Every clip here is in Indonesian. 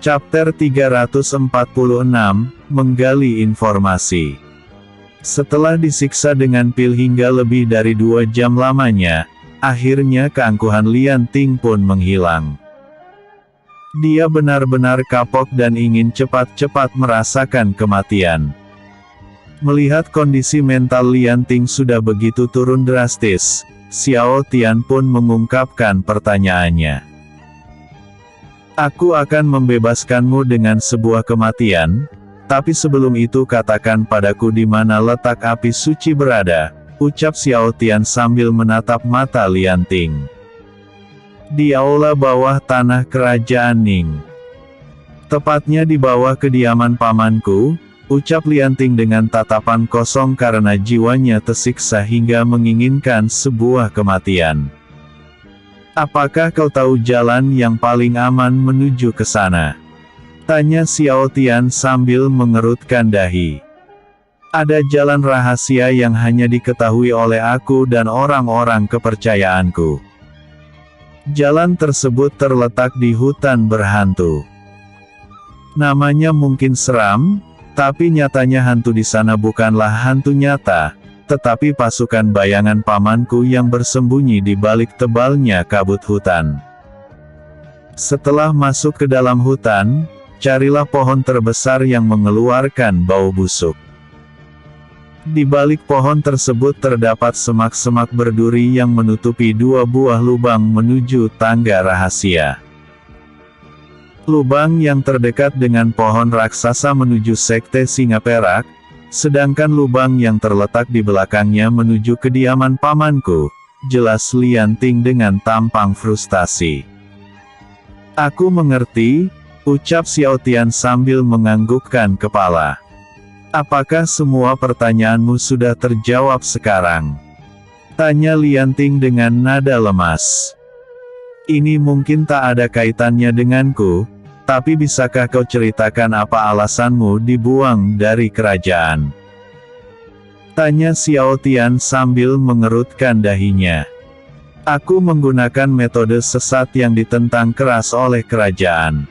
Chapter 346, Menggali Informasi. Setelah disiksa dengan pil hingga lebih dari 2 jam lamanya, akhirnya keangkuhan Lian Ting pun menghilang. Dia benar-benar kapok dan ingin cepat-cepat merasakan kematian. Melihat kondisi mental Lian Ting sudah begitu turun drastis, Xiao Tian pun mengungkapkan pertanyaannya. Aku akan membebaskanmu dengan sebuah kematian, tapi sebelum itu katakan padaku di mana letak api suci berada, ucap Xiao Tian sambil menatap mata Lian Ting. Di aula bawah tanah kerajaan Ning. Tepatnya di bawah kediaman pamanku, ucap Lian Ting dengan tatapan kosong karena jiwanya tersiksa hingga menginginkan sebuah kematian. Apakah kau tahu jalan yang paling aman menuju ke sana? Tanya Xiao Tian sambil mengerutkan dahi. Ada jalan rahasia yang hanya diketahui oleh aku dan orang-orang kepercayaanku. Jalan tersebut terletak di hutan berhantu. Namanya mungkin seram, tapi nyatanya hantu di sana bukanlah hantu nyata, tetapi pasukan bayangan pamanku yang bersembunyi di balik tebalnya kabut hutan. Setelah masuk ke dalam hutan, carilah pohon terbesar yang mengeluarkan bau busuk. Di balik pohon tersebut terdapat semak-semak berduri yang menutupi 2 buah lubang menuju tangga rahasia. Lubang yang terdekat dengan pohon raksasa menuju sekte singa perak, sedangkan lubang yang terletak di belakangnya menuju kediaman pamanku, jelas Lian Ting dengan tampang frustasi. Aku mengerti, ucap Xiao Tian sambil menganggukkan kepala. Apakah semua pertanyaanmu sudah terjawab sekarang? Tanya Lian Ting dengan nada lemas. Ini mungkin tak ada kaitannya denganku, tapi bisakah kau ceritakan apa alasanmu dibuang dari kerajaan? Tanya Xiao Tian sambil mengerutkan dahinya. Aku menggunakan metode sesat yang ditentang keras oleh kerajaan.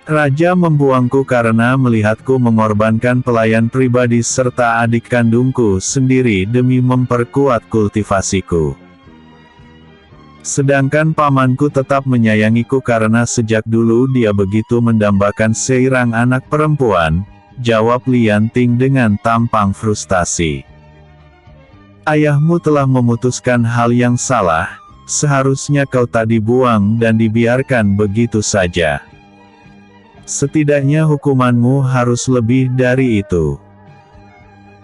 Raja membuangku karena melihatku mengorbankan pelayan pribadi serta adik kandungku sendiri demi memperkuat kultivasiku. Sedangkan pamanku tetap menyayangiku karena sejak dulu dia begitu mendambakan seorang anak perempuan, jawab Lian Ting dengan tampang frustasi. Ayahmu telah memutuskan hal yang salah, seharusnya kau tak dibuang dan dibiarkan begitu saja. Setidaknya hukumanmu harus lebih dari itu.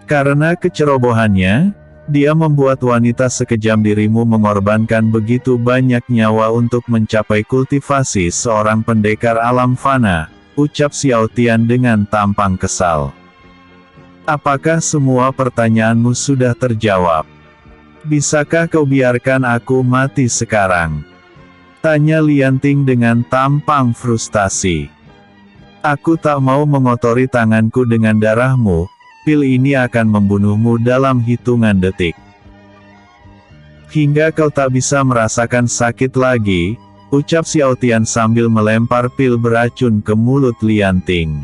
Karena kecerobohannya, dia membuat wanita sekejam dirimu mengorbankan begitu banyak nyawa untuk mencapai kultivasi seorang pendekar alam fana, ucap Xiao Tian dengan tampang kesal. Apakah semua pertanyaanmu sudah terjawab? Bisakah kau biarkan aku mati sekarang? Tanya Lian Ting dengan tampang frustasi. Aku tak mau mengotori tanganku dengan darahmu. Pil ini akan membunuhmu dalam hitungan detik. Hingga kau tak bisa merasakan sakit lagi, ucap Xiao Tian sambil melempar pil beracun ke mulut Lian Ting.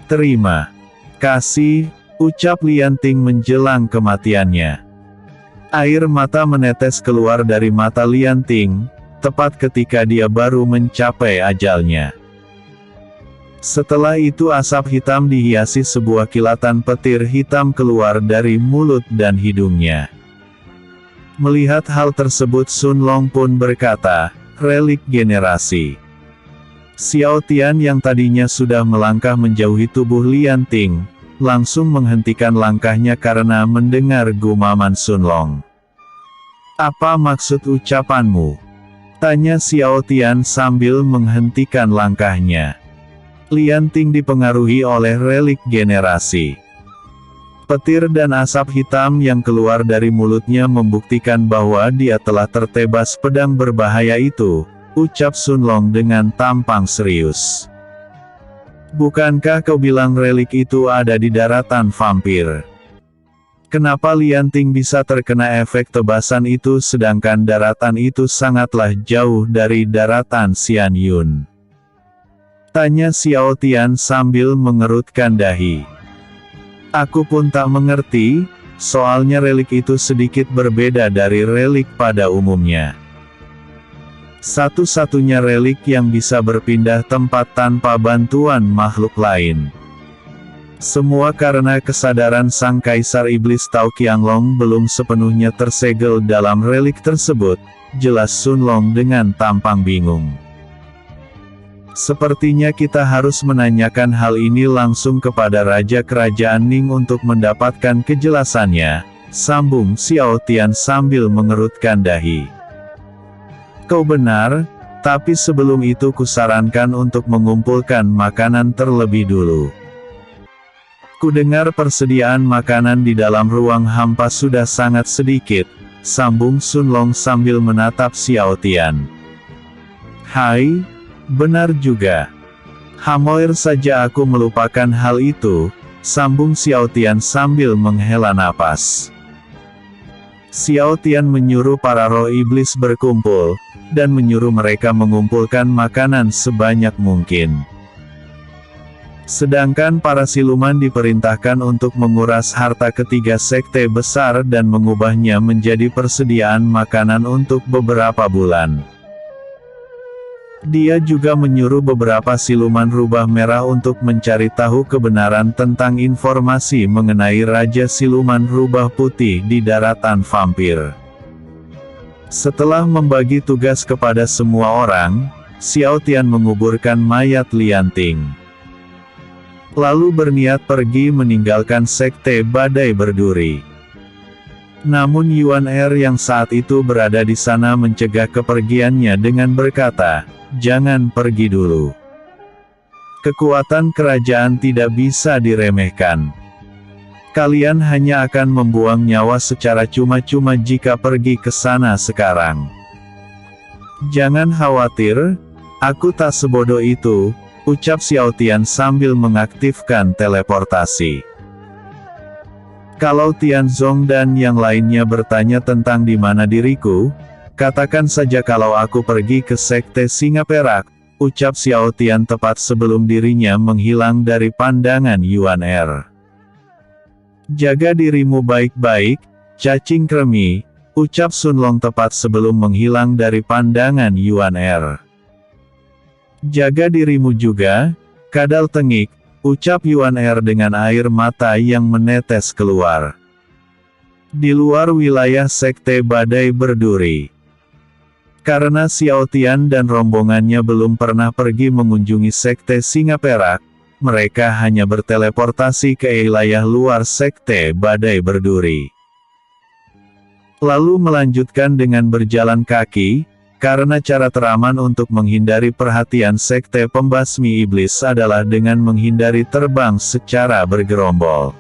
Terima kasih, ucap Lian Ting menjelang kematiannya. Air mata menetes keluar dari mata Lian Ting, tepat ketika dia baru mencapai ajalnya. Setelah itu asap hitam dihiasi sebuah kilatan petir hitam keluar dari mulut dan hidungnya. Melihat hal tersebut Sun Long pun berkata, relik generasi. Xiao Tian yang tadinya sudah melangkah menjauhi tubuh Lian Ting, langsung menghentikan langkahnya karena mendengar gumaman Sun Long. Apa maksud ucapanmu? Tanya Xiao Tian sambil menghentikan langkahnya. Lian Ting dipengaruhi oleh relik generasi. Petir dan asap hitam yang keluar dari mulutnya membuktikan bahwa dia telah tertebas pedang berbahaya itu, ucap Sun Long dengan tampang serius. Bukankah kau bilang relik itu ada di daratan vampir? Kenapa Lian Ting bisa terkena efek tebasan itu sedangkan daratan itu sangatlah jauh dari daratan Xian Yun? Tanya Xiao Tian sambil mengerutkan dahi. Aku pun tak mengerti, soalnya relik itu sedikit berbeda dari relik pada umumnya. Satu-satunya relik yang bisa berpindah tempat tanpa bantuan makhluk lain. Semua karena kesadaran Sang Kaisar Iblis Tao Qianglong belum sepenuhnya tersegel dalam relik tersebut, jelas Sun Long dengan tampang bingung. Sepertinya kita harus menanyakan hal ini langsung kepada Raja Kerajaan Ning untuk mendapatkan kejelasannya, sambung Xiao Tian sambil mengerutkan dahi. Kau benar, tapi sebelum itu kusarankan untuk mengumpulkan makanan terlebih dulu. Kudengar persediaan makanan di dalam ruang hampa sudah sangat sedikit, sambung Sun Long sambil menatap Xiao Tian. Hai, benar juga. Hampir saja aku melupakan hal itu, sambung Xiao Tian sambil menghela napas. Xiao Tian menyuruh para roh iblis berkumpul, dan menyuruh mereka mengumpulkan makanan sebanyak mungkin. Sedangkan para siluman diperintahkan untuk menguras harta ketiga sekte besar dan mengubahnya menjadi persediaan makanan untuk beberapa bulan. Dia juga menyuruh beberapa siluman rubah merah untuk mencari tahu kebenaran tentang informasi mengenai Raja Siluman Rubah Putih di daratan vampir. Setelah membagi tugas kepada semua orang, Xiao Tian menguburkan mayat Lianting. Lalu berniat pergi meninggalkan sekte Badai Berduri. Namun Yuan Er yang saat itu berada di sana mencegah kepergiannya dengan berkata, "Jangan pergi dulu. Kekuatan kerajaan tidak bisa diremehkan. Kalian hanya akan membuang nyawa secara cuma-cuma jika pergi ke sana sekarang. Jangan khawatir, aku tak sebodoh itu," ucap Xiao Tian sambil mengaktifkan teleportasi. Kalau Tianzong dan yang lainnya bertanya tentang di mana diriku, katakan saja kalau aku pergi ke sekte Singa Perak, ucap Xiao Tian tepat sebelum dirinya menghilang dari pandangan Yuan Er. Jaga dirimu baik-baik, cacing kremi, ucap Sun Long tepat sebelum menghilang dari pandangan Yuan Er. Jaga dirimu juga, kadal tengik, ucap Yuan Er dengan air mata yang menetes keluar. Di luar wilayah sekte Badai Berduri. Karena Xiao Tian dan rombongannya belum pernah pergi mengunjungi sekte Singa Perak, mereka hanya berteleportasi ke wilayah luar sekte Badai Berduri. Lalu melanjutkan dengan berjalan kaki, karena cara teraman untuk menghindari perhatian sekte pembasmi iblis adalah dengan menghindari terbang secara bergerombol.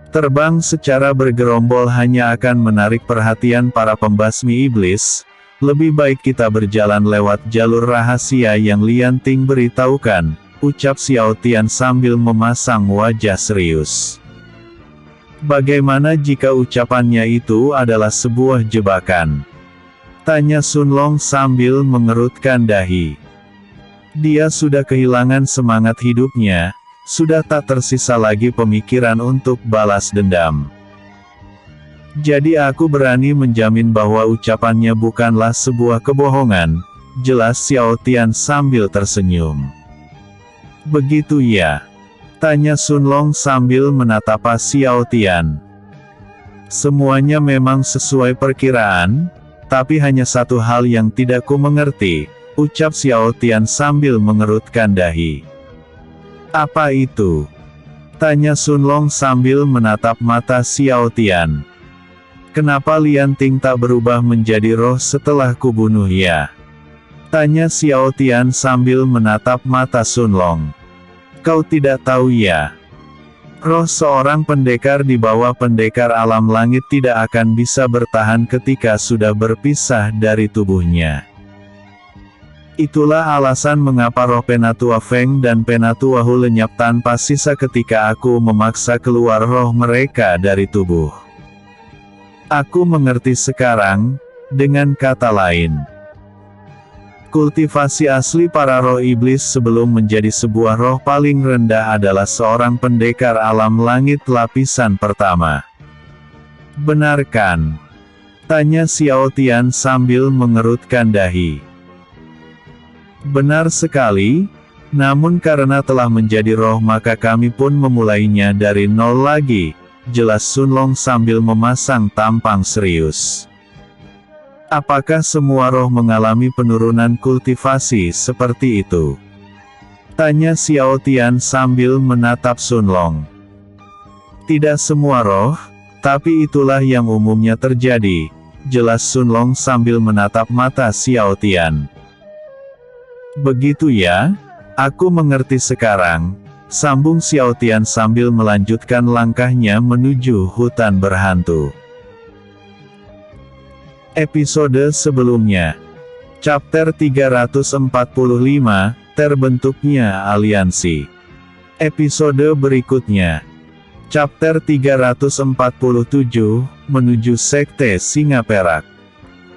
Terbang secara bergerombol hanya akan menarik perhatian para pembasmi iblis. Lebih baik kita berjalan lewat jalur rahasia yang Lianting beritahukan, ucap Xiao Tian sambil memasang wajah serius. Bagaimana jika ucapannya itu adalah sebuah jebakan? Tanya Sun Long sambil mengerutkan dahi. Dia sudah kehilangan semangat hidupnya, sudah tak tersisa lagi pemikiran untuk balas dendam. Jadi aku berani menjamin bahwa ucapannya bukanlah sebuah kebohongan, jelas Xiao Tian sambil tersenyum. Begitu ya? Tanya Sun Long sambil menatap Xiao Tian. Semuanya memang sesuai perkiraan, tapi hanya satu hal yang tidak ku mengerti, ucap Xiao Tian sambil mengerutkan dahi. Apa itu? Tanya Sun Long sambil menatap mata Xiao Tian. Kenapa Lianting tak berubah menjadi roh setelah kubunuh ya? Tanya Xiao Tian sambil menatap mata Sun Long. Kau tidak tahu ya? Roh seorang pendekar di bawah pendekar alam langit tidak akan bisa bertahan ketika sudah berpisah dari tubuhnya. Itulah alasan mengapa roh Penatua Feng dan Penatua Hu lenyap tanpa sisa ketika aku memaksa keluar roh mereka dari tubuh. Aku mengerti sekarang, dengan kata lain. Kultivasi asli para roh iblis sebelum menjadi sebuah roh paling rendah adalah seorang pendekar alam langit lapisan pertama. Benar kan? Tanya Xiao Tian sambil mengerutkan dahi. Benar sekali, namun karena telah menjadi roh maka kami pun memulainya dari nol lagi, jelas Sun Long sambil memasang tampang serius. Apakah semua roh mengalami penurunan kultivasi seperti itu? Tanya Xiao Tian sambil menatap Sun Long. Tidak semua roh, tapi itulah yang umumnya terjadi, jelas Sun Long sambil menatap mata Xiao Tian. Begitu ya, aku mengerti sekarang, sambung Xiao Tian sambil melanjutkan langkahnya menuju hutan berhantu. Episode sebelumnya. Chapter 345, Terbentuknya Aliansi. Episode berikutnya. Chapter 347, Menuju Sekte Singa Perak.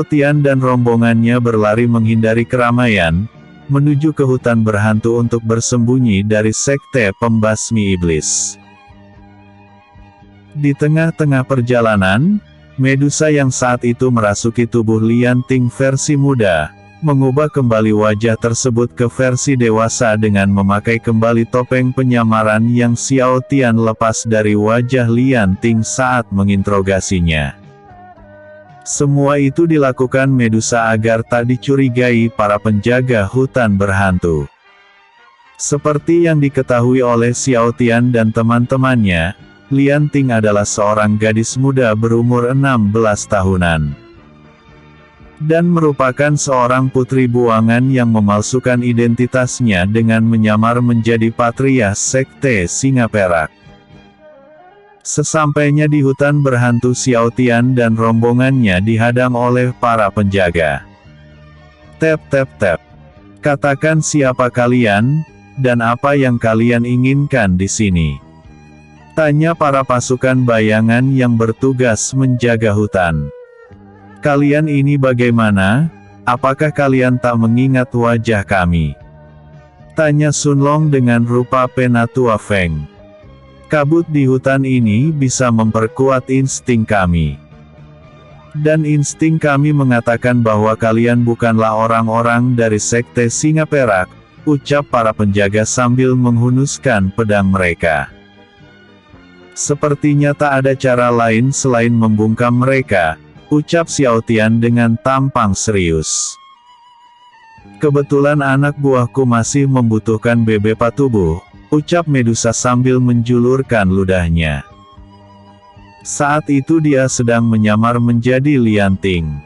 Tian dan rombongannya berlari menghindari keramaian, menuju ke hutan berhantu untuk bersembunyi dari sekte pembasmi iblis. Di tengah-tengah perjalanan, Medusa yang saat itu merasuki tubuh Lian Ting versi muda, mengubah kembali wajah tersebut ke versi dewasa dengan memakai kembali topeng penyamaran yang Xiao Tian lepas dari wajah Lian Ting saat menginterogasinya. Semua itu dilakukan Medusa agar tak dicurigai para penjaga hutan berhantu. Seperti yang diketahui oleh Xiao Tian dan teman-temannya, Lian Ting adalah seorang gadis muda berumur 16 tahunan. Dan merupakan seorang putri buangan yang memalsukan identitasnya dengan menyamar menjadi patria sekte Singa Perak. Sesampainya di hutan berhantu, Xiao Tian dan rombongannya dihadang oleh para penjaga. Tap tap tap. Katakan siapa kalian, dan apa yang kalian inginkan di sini? Tanya para pasukan bayangan yang bertugas menjaga hutan. Kalian ini bagaimana? Apakah kalian tak mengingat wajah kami? Tanya Sun Long dengan rupa penatua Feng. Kabut di hutan ini bisa memperkuat insting kami. Dan insting kami mengatakan bahwa kalian bukanlah orang-orang dari sekte Singa Perak, ucap para penjaga sambil menghunuskan pedang mereka. Sepertinya tak ada cara lain selain membungkam mereka, ucap Xiao Tian dengan tampang serius. Kebetulan anak buahku masih membutuhkan beberapa tubuh, ucap Medusa sambil menjulurkan ludahnya. Saat itu dia sedang menyamar menjadi Lian Ting.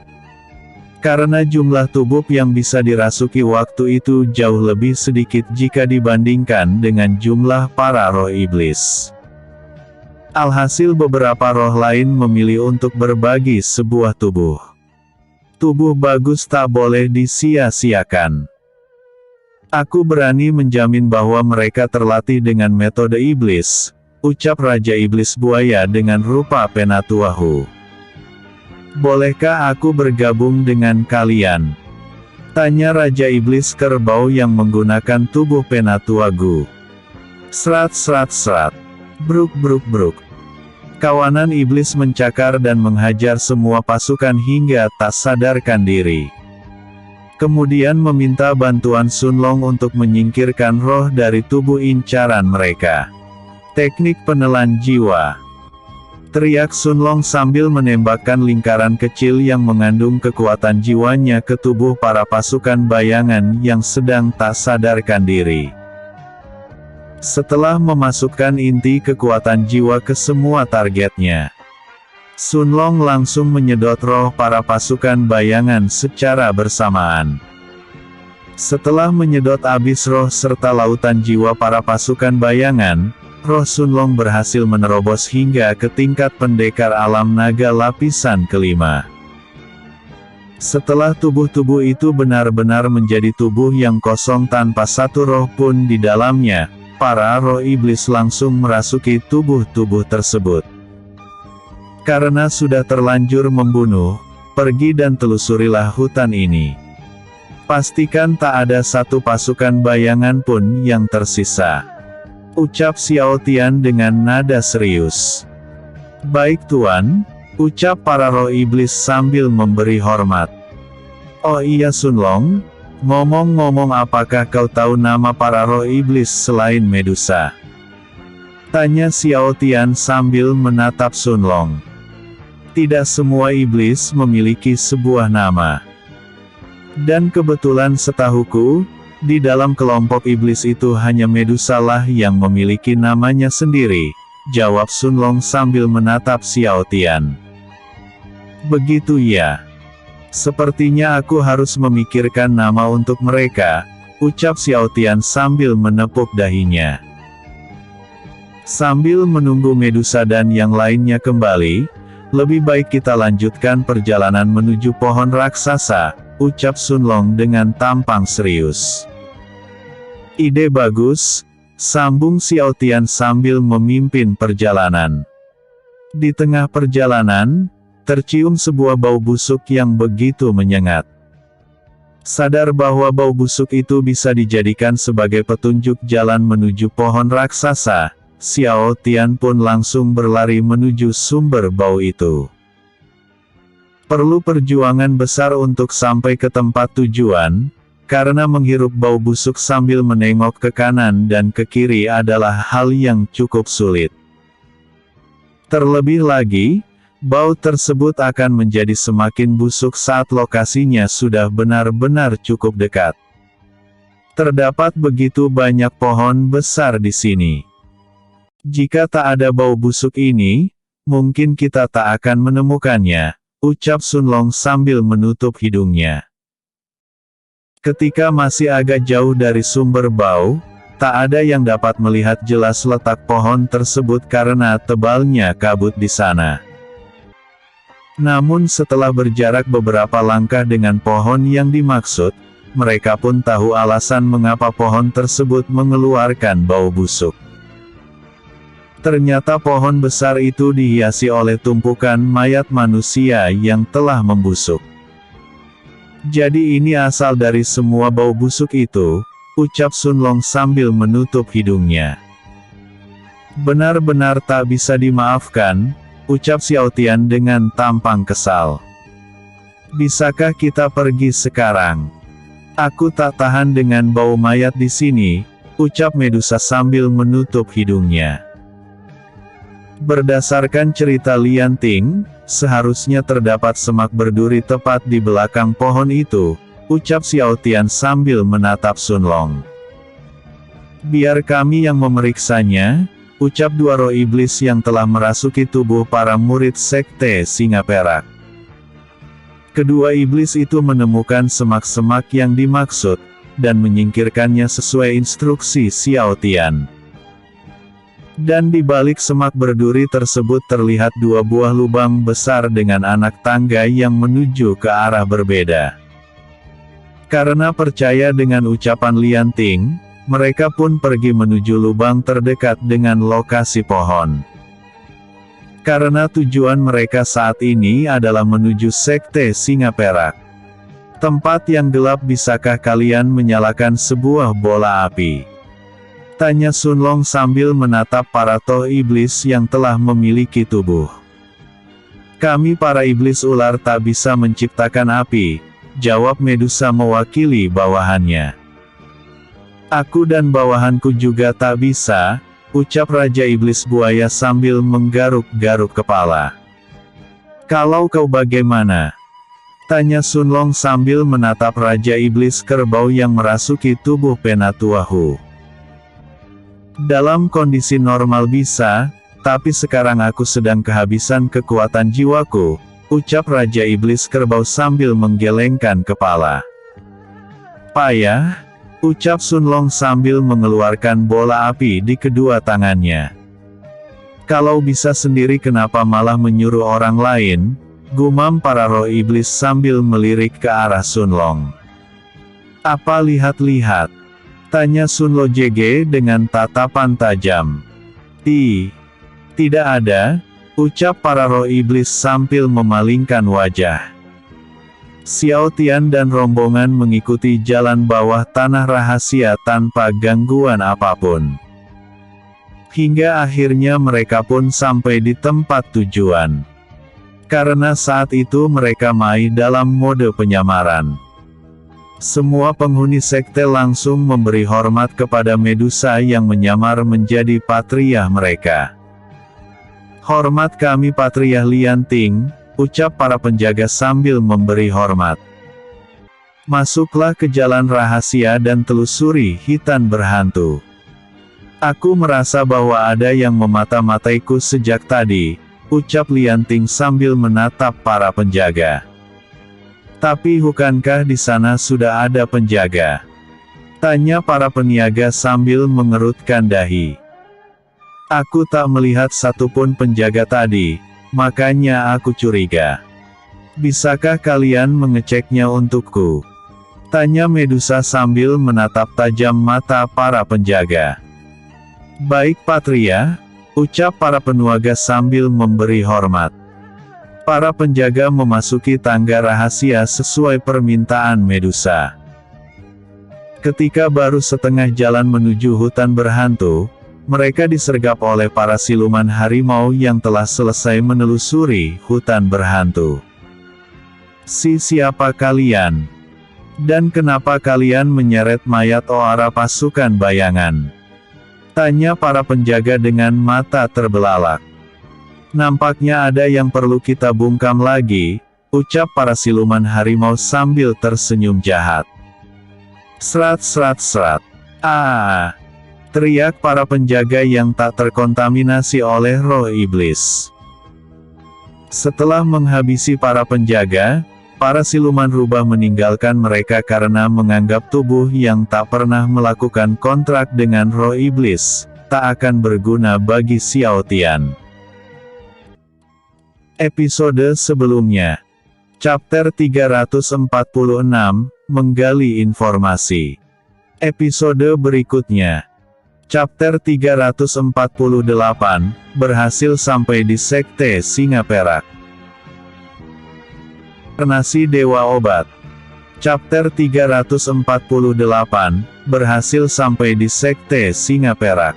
Karena jumlah tubuh yang bisa dirasuki waktu itu jauh lebih sedikit jika dibandingkan dengan jumlah para roh iblis. Alhasil beberapa roh lain memilih untuk berbagi sebuah tubuh. Tubuh bagus tak boleh disia-siakan. Aku berani menjamin bahwa mereka terlatih dengan metode iblis, ucap Raja Iblis Buaya dengan rupa penatua Hu. Bolehkah aku bergabung dengan kalian? Tanya Raja Iblis Kerbau yang menggunakan tubuh penatua Gu. Serat serat serat. Bruk bruk bruk. Kawanan iblis mencakar dan menghajar semua pasukan hingga tak sadarkan diri. Kemudian meminta bantuan Sun Long untuk menyingkirkan roh dari tubuh incaran mereka. Teknik penelan jiwa. Teriak Sun Long sambil menembakkan lingkaran kecil yang mengandung kekuatan jiwanya ke tubuh para pasukan bayangan yang sedang tak sadarkan diri. Setelah memasukkan inti kekuatan jiwa ke semua targetnya, Sun Long langsung menyedot roh para pasukan bayangan secara bersamaan. Setelah menyedot habis roh serta lautan jiwa para pasukan bayangan, roh Sun Long berhasil menerobos hingga ke tingkat pendekar alam naga lapisan kelima. Setelah tubuh-tubuh itu benar-benar menjadi tubuh yang kosong tanpa satu roh pun di dalamnya, para roh iblis langsung merasuki tubuh-tubuh tersebut. Karena sudah terlanjur membunuh, pergi dan telusurilah hutan ini. Pastikan tak ada satu pasukan bayangan pun yang tersisa. Ucap Xiao Tian dengan nada serius. Baik Tuan, ucap para roh iblis sambil memberi hormat. Oh iya Sun Long, ngomong-ngomong apakah kau tahu nama para roh iblis selain Medusa? Tanya Xiao Tian sambil menatap Sun Long. Tidak semua iblis memiliki sebuah nama. Dan kebetulan setahuku, di dalam kelompok iblis itu hanya Medusa lah yang memiliki namanya sendiri, jawab Sun Long sambil menatap Xiao Tian. Begitu ya. Sepertinya aku harus memikirkan nama untuk mereka, ucap Xiao Tian sambil menepuk dahinya. Sambil menunggu Medusa dan yang lainnya kembali, lebih baik kita lanjutkan perjalanan menuju pohon raksasa, ucap Sun Long dengan tampang serius. Ide bagus, sambung Xiao Tian sambil memimpin perjalanan. Di tengah perjalanan, tercium sebuah bau busuk yang begitu menyengat. Sadar bahwa bau busuk itu bisa dijadikan sebagai petunjuk jalan menuju pohon raksasa, Xiao Tian pun langsung berlari menuju sumber bau itu. Perlu perjuangan besar untuk sampai ke tempat tujuan, karena menghirup bau busuk sambil menengok ke kanan dan ke kiri adalah hal yang cukup sulit. Terlebih lagi, bau tersebut akan menjadi semakin busuk saat lokasinya sudah benar-benar cukup dekat. Terdapat begitu banyak pohon besar di sini. Jika tak ada bau busuk ini, mungkin kita tak akan menemukannya, ucap Sun Long sambil menutup hidungnya. Ketika masih agak jauh dari sumber bau, tak ada yang dapat melihat jelas letak pohon tersebut karena tebalnya kabut di sana. Namun setelah berjarak beberapa langkah dengan pohon yang dimaksud, mereka pun tahu alasan mengapa pohon tersebut mengeluarkan bau busuk. Ternyata pohon besar itu dihiasi oleh tumpukan mayat manusia yang telah membusuk. Jadi ini asal dari semua bau busuk itu, ucap Sun Long sambil menutup hidungnya. Benar-benar tak bisa dimaafkan, ucap Xiao Tian dengan tampang kesal. Bisakah kita pergi sekarang? Aku tak tahan dengan bau mayat di sini, ucap Medusa sambil menutup hidungnya. Berdasarkan cerita Lian Ting, seharusnya terdapat semak berduri tepat di belakang pohon itu, ucap Xiao Tian sambil menatap Sun Long. Biar kami yang memeriksanya, ucap dua roh iblis yang telah merasuki tubuh para murid sekte Singa Perak. Kedua iblis itu menemukan semak-semak yang dimaksud, dan menyingkirkannya sesuai instruksi Xiao Tian. Dan di balik semak berduri tersebut terlihat dua buah lubang besar dengan anak tangga yang menuju ke arah berbeda. Karena percaya dengan ucapan Lian Ting, mereka pun pergi menuju lubang terdekat dengan lokasi pohon. Karena tujuan mereka saat ini adalah menuju sekte Singa Perak. Tempat yang gelap, bisakah kalian menyalakan sebuah bola api? Tanya Sun Long sambil menatap para toh iblis yang telah memiliki tubuh. Kami para iblis ular tak bisa menciptakan api, jawab Medusa mewakili bawahannya. Aku dan bawahanku juga tak bisa, ucap Raja Iblis Buaya sambil menggaruk-garuk kepala. Kalau kau bagaimana? Tanya Sun Long sambil menatap Raja Iblis Kerbau yang merasuki tubuh Penatuahu. Dalam kondisi normal bisa, tapi sekarang aku sedang kehabisan kekuatan jiwaku, ucap Raja Iblis Kerbau sambil menggelengkan kepala. Payah, ucap Sun Long sambil mengeluarkan bola api di kedua tangannya. Kalau bisa sendiri kenapa malah menyuruh orang lain, gumam para roh iblis sambil melirik ke arah Sun Long. Apa lihat-lihat? Tanya Sun Lo Jege dengan tatapan tajam. Tidak ada, ucap para roh iblis sambil memalingkan wajah. Xiao Tian dan rombongan mengikuti jalan bawah tanah rahasia tanpa gangguan apapun. Hingga akhirnya mereka pun sampai di tempat tujuan. Karena saat itu mereka masih dalam mode penyamaran. Semua penghuni sekte langsung memberi hormat kepada Medusa yang menyamar menjadi patriarh mereka. "Hormat kami Patriarh Lianting," ucap para penjaga sambil memberi hormat. "Masuklah ke jalan rahasia dan telusuri hitan berhantu. Aku merasa bahwa ada yang memata-mataiku sejak tadi," ucap Lianting sambil menatap para penjaga. "Tapi bukankah di sana sudah ada penjaga?" tanya para peniaga sambil mengerutkan dahi. "Aku tak melihat satupun penjaga tadi, makanya aku curiga. Bisakah kalian mengeceknya untukku?" tanya Medusa sambil menatap tajam mata para penjaga. "Baik Patria," ucap para penuaga sambil memberi hormat. Para penjaga memasuki tangga rahasia sesuai permintaan Medusa. Ketika baru setengah jalan menuju hutan berhantu, mereka disergap oleh para siluman harimau yang telah selesai menelusuri hutan berhantu. Siapa kalian? Dan kenapa kalian menyeret mayat Oara pasukan bayangan?" tanya para penjaga dengan mata terbelalak. "Nampaknya ada yang perlu kita bungkam lagi," ucap para siluman harimau sambil tersenyum jahat. "Serat serat serat. Ah!" teriak para penjaga yang tak terkontaminasi oleh roh iblis. Setelah menghabisi para penjaga, para siluman rubah meninggalkan mereka karena menganggap tubuh yang tak pernah melakukan kontrak dengan roh iblis tak akan berguna bagi Xiao Tian. Episode sebelumnya, Chapter 346, Menggali Informasi. Episode berikutnya, Chapter 348, Berhasil sampai di Sekte Singa Perak. Reinkarnasi Dewa Obat. Chapter 348, Berhasil sampai di Sekte Singa Perak.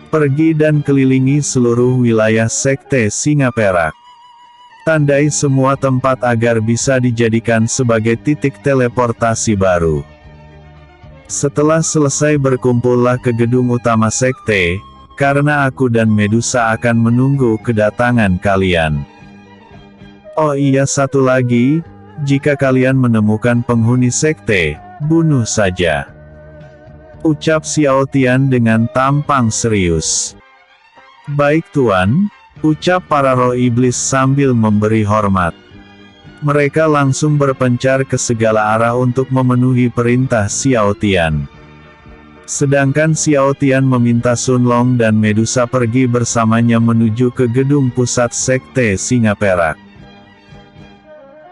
Pergi dan kelilingi seluruh wilayah Sekte Singa Perak. Tandai semua tempat agar bisa dijadikan sebagai titik teleportasi baru. Setelah selesai berkumpullah ke gedung utama Sekte, karena aku dan Medusa akan menunggu kedatangan kalian. Oh iya, satu lagi, jika kalian menemukan penghuni Sekte, bunuh saja, ucap Xiao Tian dengan tampang serius. Baik Tuan, ucap para roh iblis sambil memberi hormat. Mereka langsung berpencar ke segala arah untuk memenuhi perintah Xiao Tian. Sedangkan Xiao Tian meminta Sun Long dan Medusa pergi bersamanya menuju ke gedung pusat Sekte Singa Perak.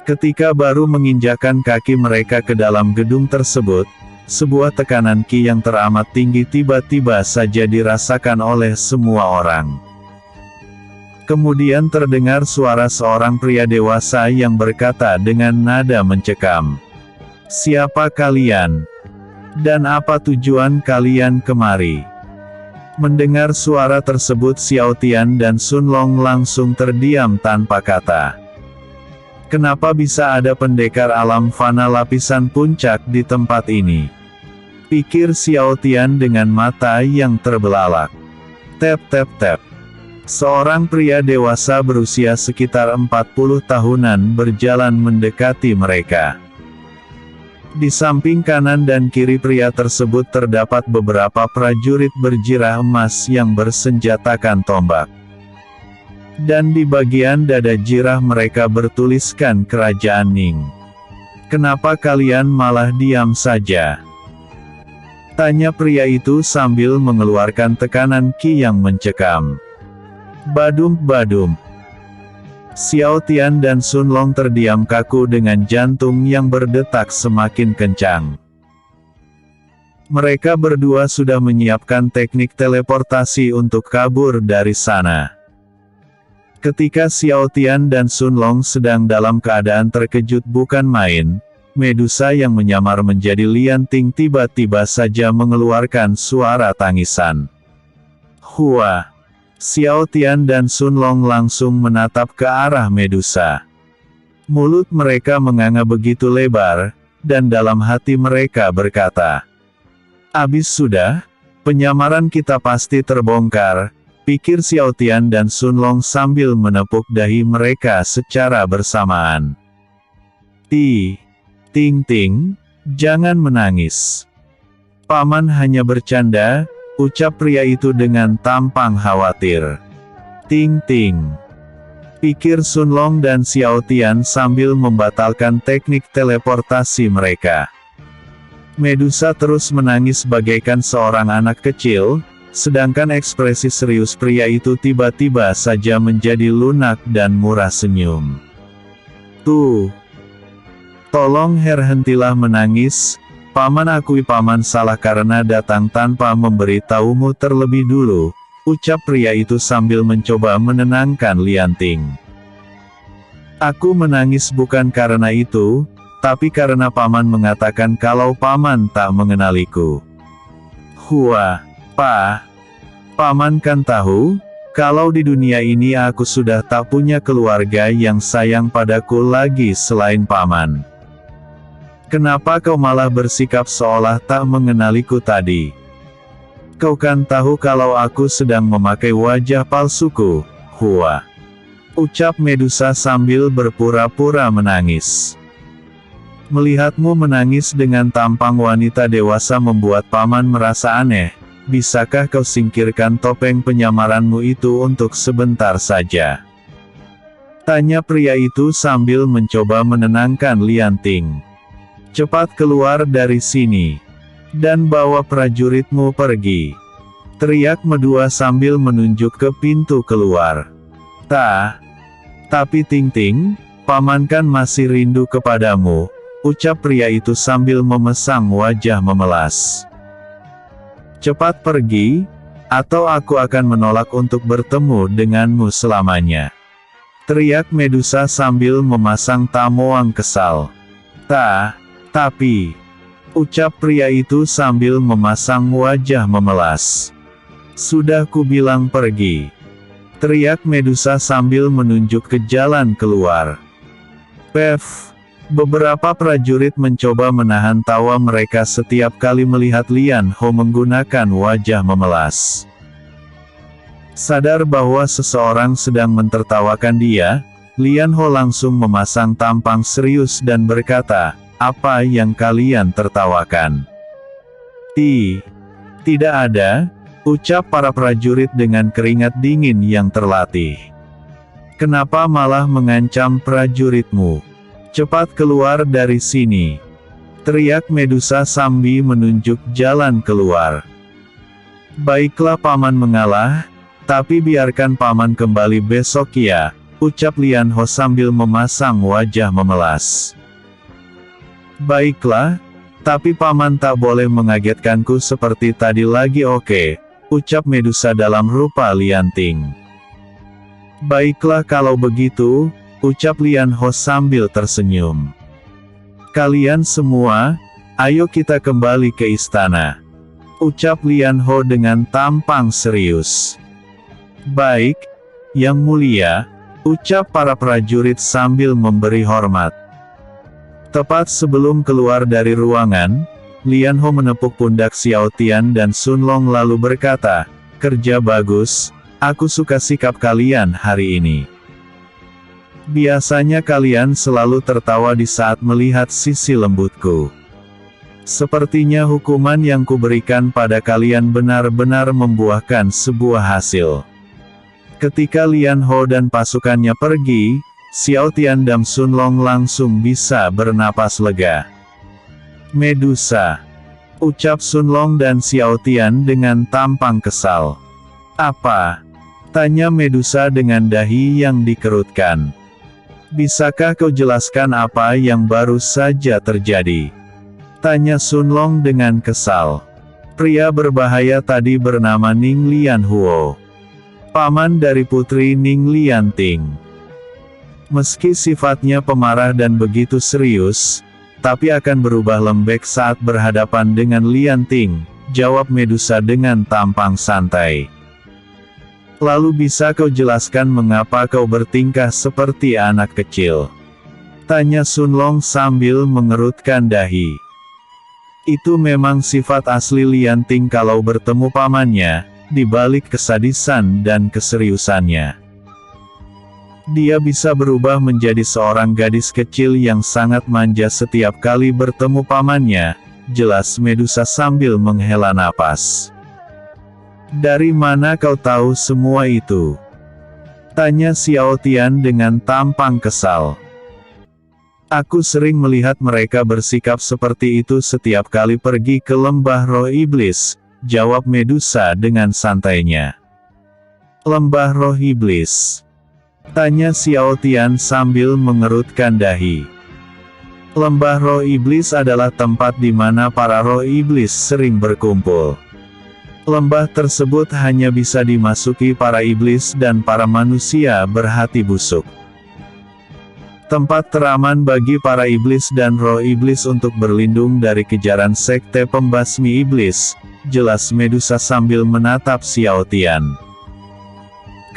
Ketika baru menginjakan kaki mereka ke dalam gedung tersebut, sebuah tekanan ki yang teramat tinggi tiba-tiba saja dirasakan oleh semua orang. Kemudian terdengar suara seorang pria dewasa yang berkata dengan nada mencekam, "Siapa kalian? Dan apa tujuan kalian kemari?" Mendengar suara tersebut Xiao Tian dan Sun Long langsung terdiam tanpa kata. Kenapa bisa ada pendekar alam fana lapisan puncak di tempat ini? Pikir Xiao Tian dengan mata yang terbelalak. Tep tep tep. Seorang pria dewasa berusia sekitar 40 tahunan berjalan mendekati mereka. Di samping kanan dan kiri pria tersebut terdapat beberapa prajurit berjirah emas yang bersenjatakan tombak. Dan di bagian dada jirah mereka bertuliskan Kerajaan Ning. Kenapa kalian malah diam saja? Tanya pria itu sambil mengeluarkan tekanan ki yang mencekam. Badum badum. Xiao Tian dan Sun Long terdiam kaku dengan jantung yang berdetak semakin kencang. Mereka berdua sudah menyiapkan teknik teleportasi untuk kabur dari sana. Ketika Xiao Tian dan Sun Long sedang dalam keadaan terkejut bukan main, Medusa yang menyamar menjadi Lian Ting tiba-tiba saja mengeluarkan suara tangisan. Hua! Xiao Tian dan Sun Long langsung menatap ke arah Medusa. Mulut mereka menganga begitu lebar, dan dalam hati mereka berkata, "Abis sudah, penyamaran kita pasti terbongkar," pikir Xiao Tian dan Sun Long sambil menepuk dahi mereka secara bersamaan. Ting Ting, jangan menangis. Paman hanya bercanda, ucap pria itu dengan tampang khawatir. Ting Ting, pikir Sun Long dan Xiao Tian sambil membatalkan teknik teleportasi mereka. Medusa terus menangis bagaikan seorang anak kecil, sedangkan ekspresi serius pria itu tiba-tiba saja menjadi lunak dan murah senyum. Tolong hentilah menangis, paman akui paman salah karena datang tanpa memberitahumu terlebih dulu, ucap pria itu sambil mencoba menenangkan Lian Ting. Aku menangis bukan karena itu, tapi karena paman mengatakan kalau paman tak mengenaliku. Hua, paman kan tahu, kalau di dunia ini aku sudah tak punya keluarga yang sayang padaku lagi selain paman. Kenapa kau malah bersikap seolah tak mengenaliku tadi? Kau kan tahu kalau aku sedang memakai wajah palsuku, Hua. Ucap Medusa sambil berpura-pura menangis. Melihatmu menangis dengan tampang wanita dewasa membuat paman merasa aneh. Bisakah kau singkirkan topeng penyamaranmu itu untuk sebentar saja? Tanya pria itu sambil mencoba menenangkan Lian Ting. Cepat keluar dari sini. Dan bawa prajuritmu pergi. Teriak Medua sambil menunjuk ke pintu keluar. Tapi Ting Ting, paman kan masih rindu kepadamu, ucap pria itu sambil memesang wajah memelas. Cepat pergi, atau aku akan menolak untuk bertemu denganmu selamanya. Teriak Medusa sambil memasang tamoang kesal. Tapi, ucap pria itu sambil memasang wajah memelas. Sudah ku bilang pergi. Teriak Medusa sambil menunjuk ke jalan keluar. Beberapa prajurit mencoba menahan tawa mereka setiap kali melihat Lian Ho menggunakan wajah memelas. Sadar bahwa seseorang sedang mentertawakan dia, Lian Ho langsung memasang tampang serius dan berkata, "Apa yang kalian tertawakan?" Tidak ada, ucap para prajurit dengan keringat dingin yang terlatih. Kenapa malah mengancam prajuritmu? Cepat keluar dari sini. Teriak Medusa sambil menunjuk jalan keluar. Baiklah paman mengalah, tapi biarkan paman kembali besok ya, ucap Lian Ho sambil memasang wajah memelas. Baiklah, tapi paman tak boleh mengagetkanku seperti tadi lagi oke, ucap Medusa dalam rupa Lian Ting. Baiklah kalau begitu, ucap Lian Ho sambil tersenyum. Kalian semua, ayo kita kembali ke istana. Ucap Lian Ho dengan tampang serius. Baik, Yang Mulia, ucap para prajurit sambil memberi hormat. Tepat sebelum keluar dari ruangan, Lian Ho menepuk pundak Xiao Tian dan Sun Long lalu berkata, "Kerja bagus, aku suka sikap kalian hari ini. Biasanya kalian selalu tertawa di saat melihat sisi lembutku. Sepertinya hukuman yang kuberikan pada kalian benar-benar membuahkan sebuah hasil." Ketika Lian Ho dan pasukannya pergi, Xiao Tian dan Sun Long langsung bisa bernapas lega. Medusa, ucap Sun Long dan Xiao Tian dengan tampang kesal. Apa? Tanya Medusa dengan dahi yang dikerutkan. Bisakah kau jelaskan apa yang baru saja terjadi? Tanya Sun Long dengan kesal. Pria berbahaya tadi bernama Ning Lian Huo. Paman dari Putri Ning Lianting. Meski sifatnya pemarah dan begitu serius, tapi akan berubah lembek saat berhadapan dengan Lianting, jawab Medusa dengan tampang santai. Lalu bisa kau jelaskan mengapa kau bertingkah seperti anak kecil? Tanya Sun Long sambil mengerutkan dahi. Itu memang sifat asli Lianting kalau bertemu pamannya, di balik kesadisan dan keseriusannya. Dia bisa berubah menjadi seorang gadis kecil yang sangat manja setiap kali bertemu pamannya, jelas Medusa sambil menghela napas. Dari mana kau tahu semua itu? Tanya Xiao Tian dengan tampang kesal. Aku sering melihat mereka bersikap seperti itu setiap kali pergi ke lembah roh iblis, jawab Medusa dengan santainya. Lembah roh iblis? Tanya Xiao Tian sambil mengerutkan dahi. Lembah roh iblis adalah tempat di mana para roh iblis sering berkumpul. Lembah tersebut hanya bisa dimasuki para iblis dan para manusia berhati busuk. Tempat teraman bagi para iblis dan roh iblis untuk berlindung dari kejaran sekte pembasmi iblis, jelas Medusa sambil menatap Xiao Tian.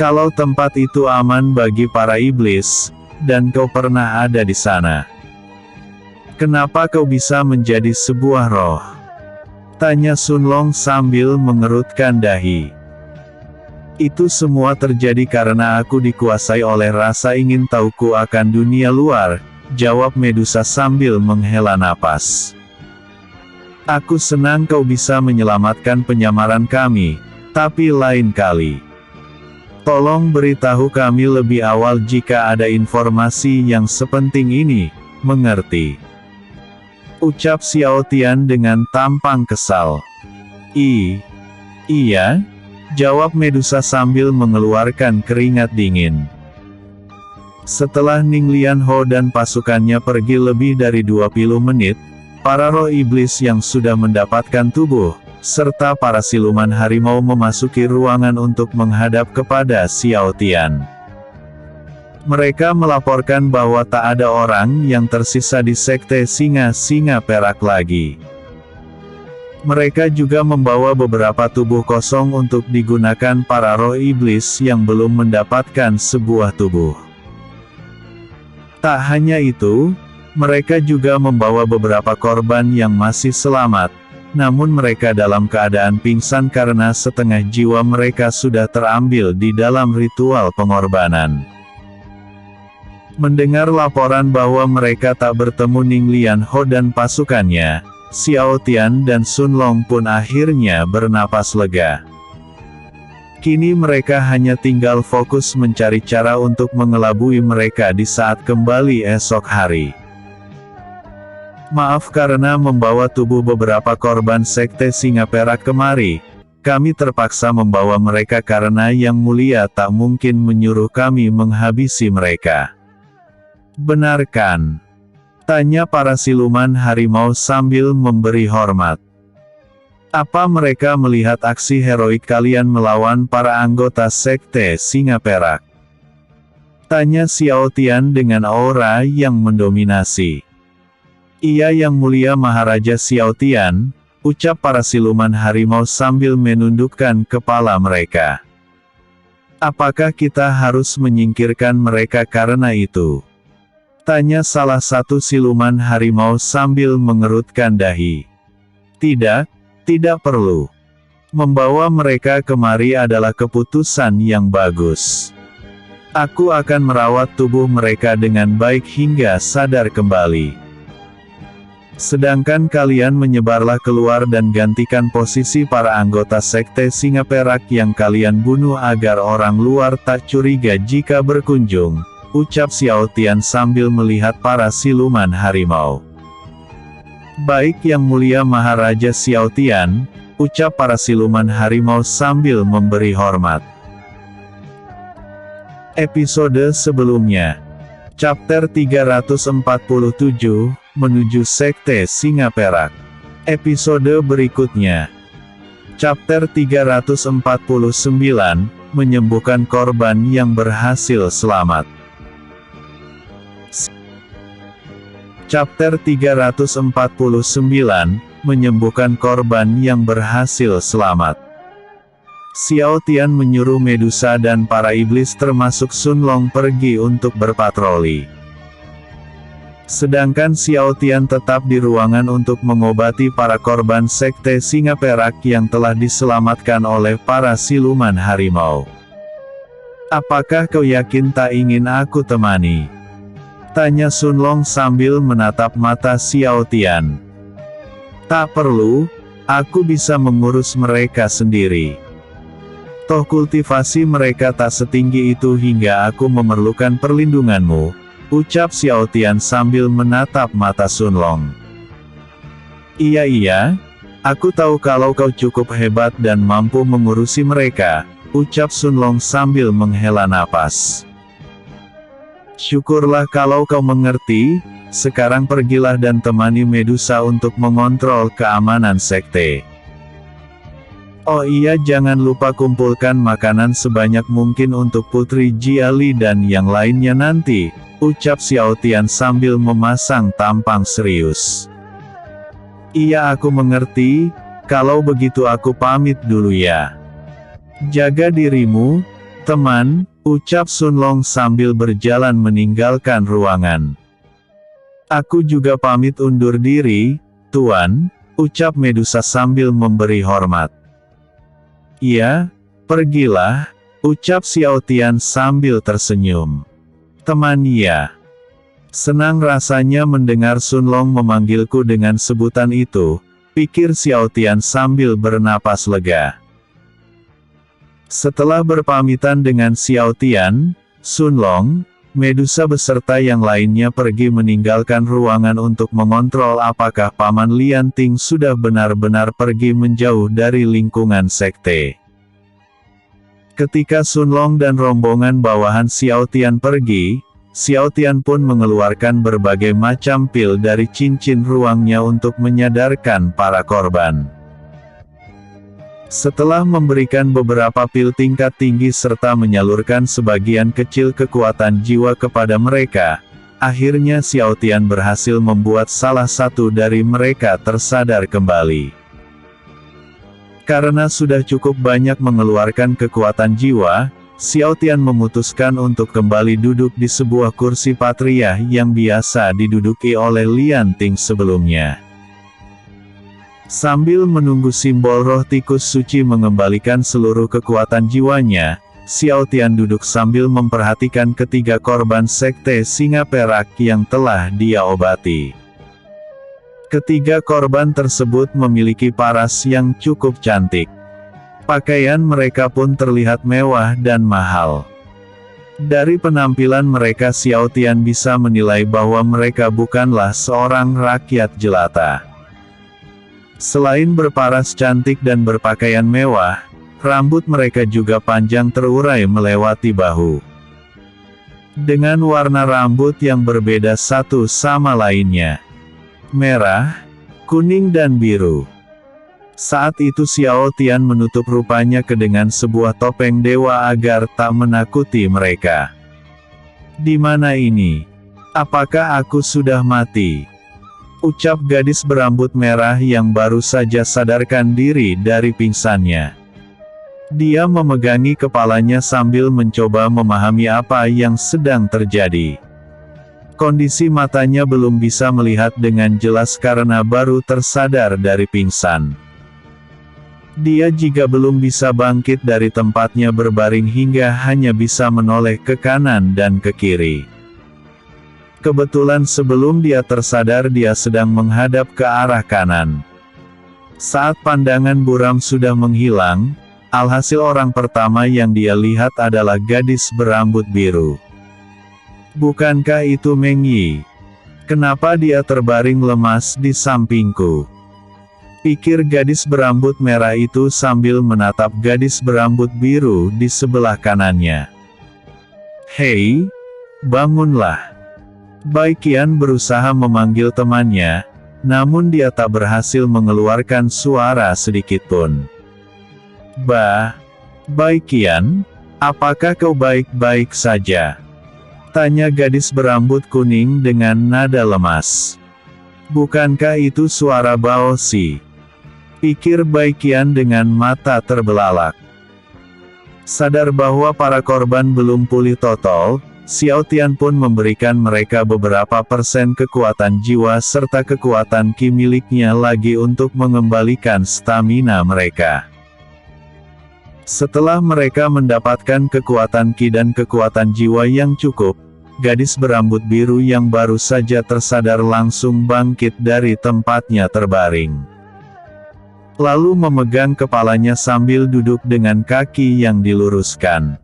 Kalau tempat itu aman bagi para iblis, dan kau pernah ada di sana, kenapa kau bisa menjadi sebuah roh? Tanya Sun Long sambil mengerutkan dahi. Itu semua terjadi karena aku dikuasai oleh rasa ingin tahuku akan dunia luar, jawab Medusa sambil menghela napas. Aku senang kau bisa menyelamatkan penyamaran kami, tapi lain kali tolong beritahu kami lebih awal jika ada informasi yang sepenting ini, mengerti? Ucap Xiao Tian dengan tampang kesal. Iya, jawab Medusa sambil mengeluarkan keringat dingin. Setelah Ning Lian Ho dan pasukannya pergi lebih dari 20 menit, para roh iblis yang sudah mendapatkan tubuh, serta para siluman harimau memasuki ruangan untuk menghadap kepada Xiao Tian. Mereka melaporkan bahwa tak ada orang yang tersisa di sekte singa-singa perak lagi. Mereka juga membawa beberapa tubuh kosong untuk digunakan para roh iblis yang belum mendapatkan sebuah tubuh. Tak hanya itu, mereka juga membawa beberapa korban yang masih selamat, namun mereka dalam keadaan pingsan karena setengah jiwa mereka sudah terambil di dalam ritual pengorbanan. Mendengar laporan bahwa mereka tak bertemu Ning Lian Ho dan pasukannya, Xiao Tian dan Sun Long pun akhirnya bernapas lega. Kini mereka hanya tinggal fokus mencari cara untuk mengelabui mereka di saat kembali esok hari. Maaf karena membawa tubuh beberapa korban sekte singa perak kemari, kami terpaksa membawa mereka karena Yang Mulia tak mungkin menyuruh kami menghabisi mereka. Benarkan? Tanya para siluman harimau sambil memberi hormat. Apa mereka melihat aksi heroik kalian melawan para anggota sekte singa perak? Tanya Xiao Tian dengan aura yang mendominasi. Iya Yang Mulia Maharaja Xiao Tian, ucap para siluman harimau sambil menundukkan kepala mereka. Apakah kita harus menyingkirkan mereka karena itu? Tanya salah satu siluman harimau sambil mengerutkan dahi. Tidak perlu. Membawa mereka kemari adalah keputusan yang bagus. Aku akan merawat tubuh mereka dengan baik hingga sadar kembali. Sedangkan kalian menyebarlah keluar dan gantikan posisi para anggota sekte singa perak yang kalian bunuh agar orang luar tak curiga jika berkunjung, ucap Xiao Tian sambil melihat para siluman harimau. Baik Yang Mulia Maharaja Xiao Tian, ucap para siluman harimau sambil memberi hormat. Episode sebelumnya. Chapter 347, Menuju Sekte Singa Perak. Episode berikutnya. Chapter 349, menyembuhkan korban yang berhasil selamat. Chapter 349, menyembuhkan korban yang berhasil selamat. Xiao Tian menyuruh Medusa dan para iblis termasuk Sun Long pergi untuk berpatroli. Sedangkan Xiao Tian tetap di ruangan untuk mengobati para korban sekte singa perak yang telah diselamatkan oleh para siluman harimau. "Apakah kau yakin tak ingin aku temani?" tanya Sun Long sambil menatap mata Xiao Tian. "Tak perlu, aku bisa mengurus mereka sendiri. Toh kultivasi mereka tak setinggi itu hingga aku memerlukan perlindunganmu," ucap Xiao Tian sambil menatap mata Sun Long. Iya, aku tahu kalau kau cukup hebat dan mampu mengurusi mereka," ucap Sun Long sambil menghela napas. "Syukurlah kalau kau mengerti, sekarang pergilah dan temani Medusa untuk mengontrol keamanan sekte. Oh iya, jangan lupa kumpulkan makanan sebanyak mungkin untuk Putri Jiali dan yang lainnya nanti," ucap Xiao Tian sambil memasang tampang serius. "Iya, aku mengerti, kalau begitu aku pamit dulu ya. Jaga dirimu, teman," ucap Sun Long sambil berjalan meninggalkan ruangan. "Aku juga pamit undur diri, Tuan," ucap Medusa sambil memberi hormat. "Iya, pergilah," ucap Xiao Tian sambil tersenyum. "Teman ya. Senang rasanya mendengar Sun Long memanggilku dengan sebutan itu," pikir Xiao Tian sambil bernapas lega. Setelah berpamitan dengan Xiao Tian, Sun Long, Medusa beserta yang lainnya pergi meninggalkan ruangan untuk mengontrol apakah Paman Lian Ting sudah benar-benar pergi menjauh dari lingkungan sekte. Ketika Sun Long dan rombongan bawahan Xiao Tian pergi, Xiao Tian pun mengeluarkan berbagai macam pil dari cincin ruangnya untuk menyadarkan para korban. Setelah memberikan beberapa pil tingkat tinggi serta menyalurkan sebagian kecil kekuatan jiwa kepada mereka, akhirnya Xiao Tian berhasil membuat salah satu dari mereka tersadar kembali. Karena sudah cukup banyak mengeluarkan kekuatan jiwa, Xiao Tian memutuskan untuk kembali duduk di sebuah kursi patria yang biasa diduduki oleh Lian Ting sebelumnya. Sambil menunggu simbol roh tikus suci mengembalikan seluruh kekuatan jiwanya, Xiao Tian duduk sambil memperhatikan ketiga korban sekte singa perak yang telah dia obati. Ketiga korban tersebut memiliki paras yang cukup cantik. Pakaian mereka pun terlihat mewah dan mahal. Dari penampilan mereka Xiao Tian bisa menilai bahwa mereka bukanlah seorang rakyat jelata. Selain berparas cantik dan berpakaian mewah, rambut mereka juga panjang terurai melewati bahu. Dengan warna rambut yang berbeda satu sama lainnya. Merah, kuning dan biru. Saat itu Xiao Tian menutup rupanya dengan sebuah topeng dewa agar tak menakuti mereka. "Di mana ini? Apakah aku sudah mati?" ucap gadis berambut merah yang baru saja sadarkan diri dari pingsannya. Dia memegangi kepalanya sambil mencoba memahami apa yang sedang terjadi. Kondisi matanya belum bisa melihat dengan jelas karena baru tersadar dari pingsan. Dia juga belum bisa bangkit dari tempatnya berbaring hingga hanya bisa menoleh ke kanan dan ke kiri. Kebetulan sebelum dia tersadar dia sedang menghadap ke arah kanan. Saat pandangan buram sudah menghilang, alhasil orang pertama yang dia lihat adalah gadis berambut biru. Bukankah itu Meng Yi? Kenapa dia terbaring lemas di sampingku? Pikir gadis berambut merah itu sambil menatap gadis berambut biru di sebelah kanannya. Hei, bangunlah. Baiqian berusaha memanggil temannya, namun dia tak berhasil mengeluarkan suara sedikitpun. Baiqian, Apakah kau baik-baik saja? Tanya gadis berambut kuning dengan nada lemas. Bukankah itu suara Baozi? Pikir Baiqian dengan mata terbelalak. Sadar bahwa para korban belum pulih total, Xiao Tian pun memberikan mereka beberapa persen kekuatan jiwa serta kekuatan ki miliknya lagi untuk mengembalikan stamina mereka. Setelah mereka mendapatkan kekuatan ki dan kekuatan jiwa yang cukup, gadis berambut biru yang baru saja tersadar langsung bangkit dari tempatnya terbaring. Lalu memegang kepalanya sambil duduk dengan kaki yang diluruskan.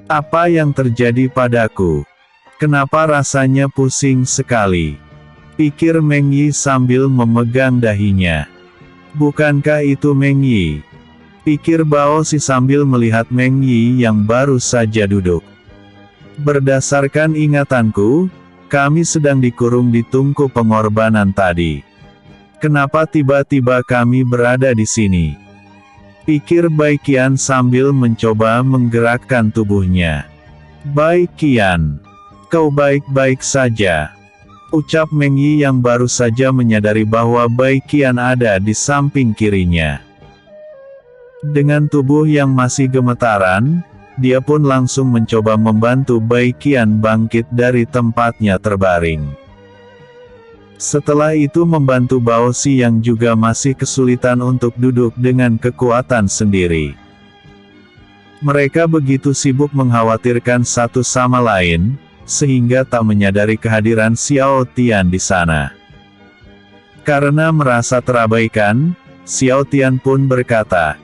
Apa yang terjadi padaku? Kenapa rasanya pusing sekali? Pikir Meng Yi sambil memegang dahinya. Bukankah itu Meng Yi? Pikir Baozi sambil melihat Meng Yi yang baru saja duduk. Berdasarkan ingatanku, kami sedang dikurung di tungku pengorbanan tadi. Kenapa tiba-tiba kami berada di sini? Pikir Baiqian sambil mencoba menggerakkan tubuhnya. Baiqian, kau baik-baik saja? Ucap Meng Yi yang baru saja menyadari bahwa Baiqian ada di samping kirinya. Dengan tubuh yang masih gemetaran, dia pun langsung mencoba membantu Baiqian bangkit dari tempatnya terbaring. Setelah itu membantu Baozi yang juga masih kesulitan untuk duduk dengan kekuatan sendiri. Mereka begitu sibuk mengkhawatirkan satu sama lain, sehingga tak menyadari kehadiran Xiao Tian di sana. Karena merasa terabaikan, Xiao Tian pun berkata,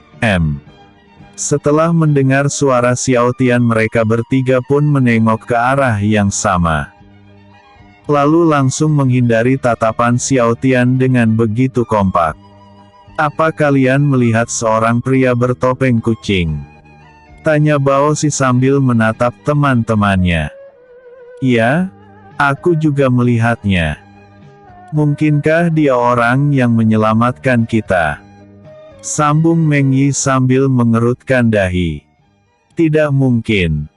Setelah mendengar suara Xiao Tian mereka bertiga pun menengok ke arah yang sama. Lalu langsung menghindari tatapan Xiao Tian dengan begitu kompak. Apa kalian melihat seorang pria bertopeng kucing? Tanya Baozi sambil menatap teman-temannya. Ya, aku juga melihatnya. Mungkinkah dia orang yang menyelamatkan kita? Sambung Meng Yi sambil mengerutkan dahi. Tidak mungkin.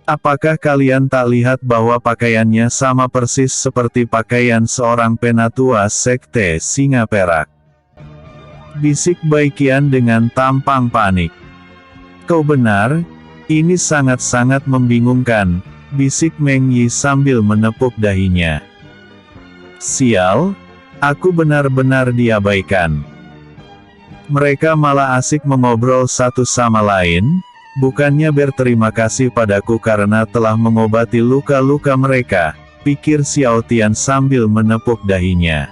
Apakah kalian tak lihat bahwa pakaiannya sama persis seperti pakaian seorang penatua sekte Singa Perak? Bisik Baiqian dengan tampang panik. Kau benar, ini sangat-sangat membingungkan, bisik Meng Yi sambil menepuk dahinya. Sial, aku benar-benar diabaikan. Mereka malah asik mengobrol satu sama lain. Bukannya berterima kasih padaku karena telah mengobati luka-luka mereka, pikir Xiao Tian sambil menepuk dahinya.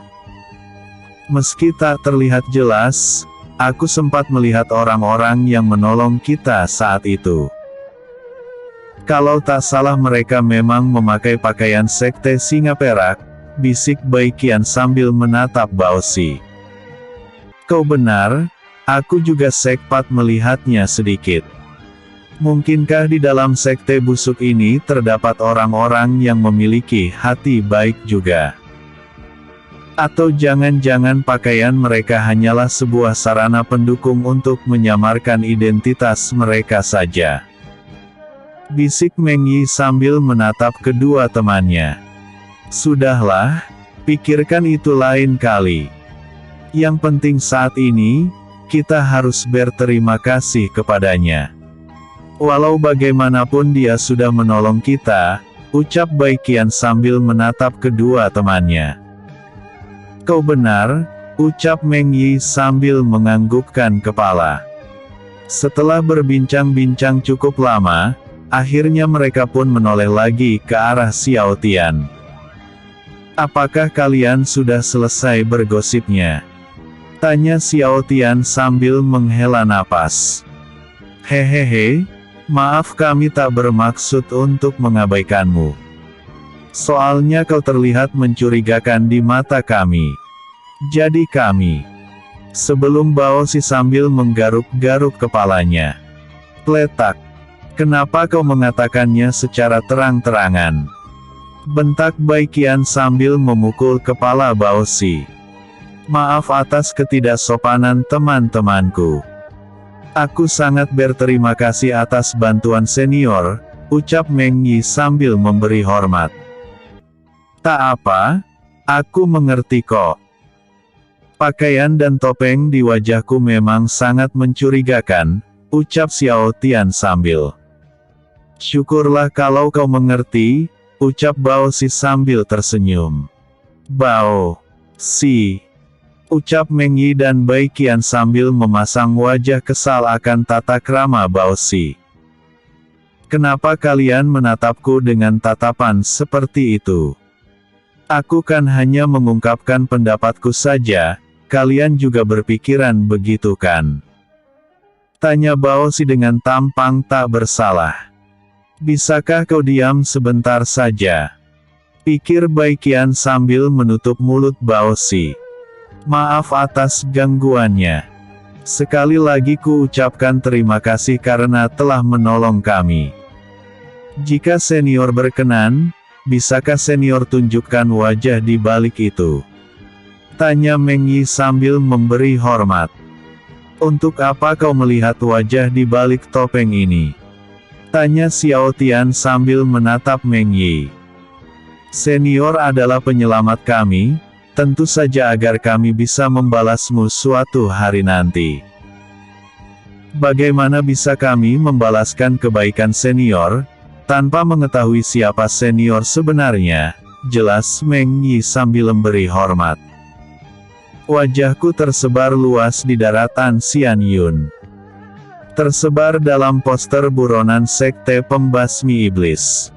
Meski tak terlihat jelas, aku sempat melihat orang-orang yang menolong kita saat itu. Kalau tak salah mereka memang memakai pakaian sekte Singa Perak, bisik Baiqian sambil menatap Baozi. Kau benar, aku juga sempat melihatnya sedikit. Mungkinkah di dalam sekte busuk ini terdapat orang-orang yang memiliki hati baik juga? Atau jangan-jangan pakaian mereka hanyalah sebuah sarana pendukung untuk menyamarkan identitas mereka saja? Bisik Meng Yi sambil menatap kedua temannya. Sudahlah, pikirkan itu lain kali. Yang penting saat ini, kita harus berterima kasih kepadanya. Walau bagaimanapun dia sudah menolong kita, ucap Baiqian sambil menatap kedua temannya. Kau benar, ucap Meng Yi sambil menganggukkan kepala. Setelah berbincang-bincang cukup lama, akhirnya mereka pun menoleh lagi ke arah Xiao Tian. Apakah kalian sudah selesai bergosipnya? Tanya Xiao Tian sambil menghela napas. Hehehe. Maaf kami tak bermaksud untuk mengabaikanmu. Soalnya kau terlihat mencurigakan di mata kami. Jadi kami. Sebelum Baozi sambil menggaruk-garuk kepalanya. Pletak. Kenapa kau mengatakannya secara terang-terangan? Bentak Baiqian sambil memukul kepala Baozi. Maaf atas ketidaksopanan teman-temanku. Aku sangat berterima kasih atas bantuan senior, ucap Meng Yi sambil memberi hormat. Tak apa, aku mengerti kok. Pakaian dan topeng di wajahku memang sangat mencurigakan, ucap Xiao Tian sambil. Syukurlah kalau kau mengerti, ucap Bao Si sambil tersenyum. Bao Si, ucap Meng Yi dan Bai Qian sambil memasang wajah kesal akan tata krama Bao Si. Kenapa kalian menatapku dengan tatapan seperti itu? Aku kan hanya mengungkapkan pendapatku saja, kalian juga berpikiran begitu kan? Tanya Bao Si dengan tampang tak bersalah. Bisakah kau diam sebentar saja? Pikir Bai Qian sambil menutup mulut Bao Si. Maaf atas gangguannya. Sekali lagi ku ucapkan terima kasih karena telah menolong kami. Jika senior berkenan, bisakah senior tunjukkan wajah di balik itu? Tanya Meng Yi sambil memberi hormat. Untuk apa kau melihat wajah di balik topeng ini? Tanya Xiao Tian sambil menatap Meng Yi. Senior adalah penyelamat kami, tentu saja agar kami bisa membalasmu suatu hari nanti. Bagaimana bisa kami membalaskan kebaikan senior, tanpa mengetahui siapa senior sebenarnya? Jelas Meng Yi sambil memberi hormat. Wajahku tersebar luas di daratan Xian Yun. Tersebar dalam poster buronan sekte pembasmi iblis.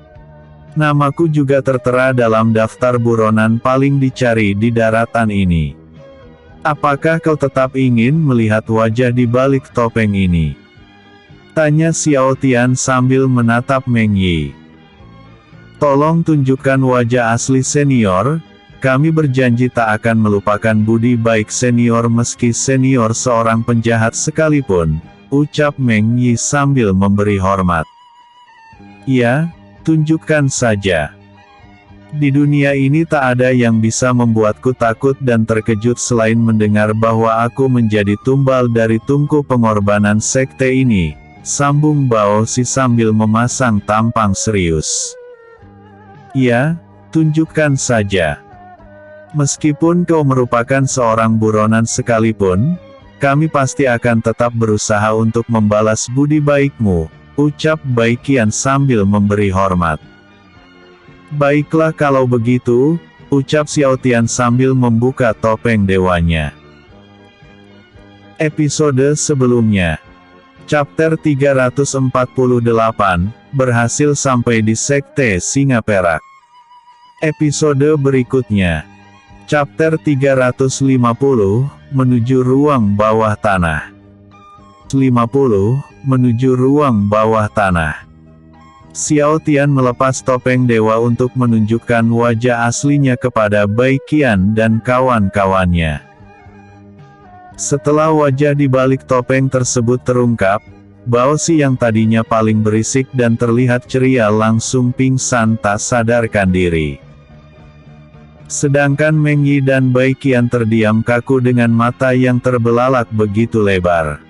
Namaku juga tertera dalam daftar buronan paling dicari di daratan ini. Apakah kau tetap ingin melihat wajah di balik topeng ini? Tanya Xiao Tian sambil menatap Meng Yi. Tolong tunjukkan wajah asli senior, kami berjanji tak akan melupakan budi baik senior meski senior seorang penjahat sekalipun. Ucap Meng Yi sambil memberi hormat. Ya, tunjukkan saja. Di dunia ini tak ada yang bisa membuatku takut dan terkejut selain mendengar bahwa aku menjadi tumbal dari tungku pengorbanan sekte ini, sambung Bao Si sambil memasang tampang serius. Ya, tunjukkan saja. Meskipun kau merupakan seorang buronan sekalipun, kami pasti akan tetap berusaha untuk membalas budi baikmu, ucap Bai Qian sambil memberi hormat. Baiklah kalau begitu, ucap Xiao Tian sambil membuka topeng dewanya. Episode sebelumnya. Chapter 348, berhasil sampai di Sekte Singa Perak. Episode berikutnya. Chapter 350, menuju ruang bawah tanah. 50, menuju ruang bawah tanah. Xiao Tian melepas topeng dewa untuk menunjukkan wajah aslinya kepada Bai Qian dan kawan-kawannya. Setelah wajah di balik topeng tersebut terungkap, Bao Si yang tadinya paling berisik dan terlihat ceria langsung pingsan tak sadarkan diri. Sedangkan Meng Yi dan Bai Qian terdiam kaku dengan mata yang terbelalak begitu lebar.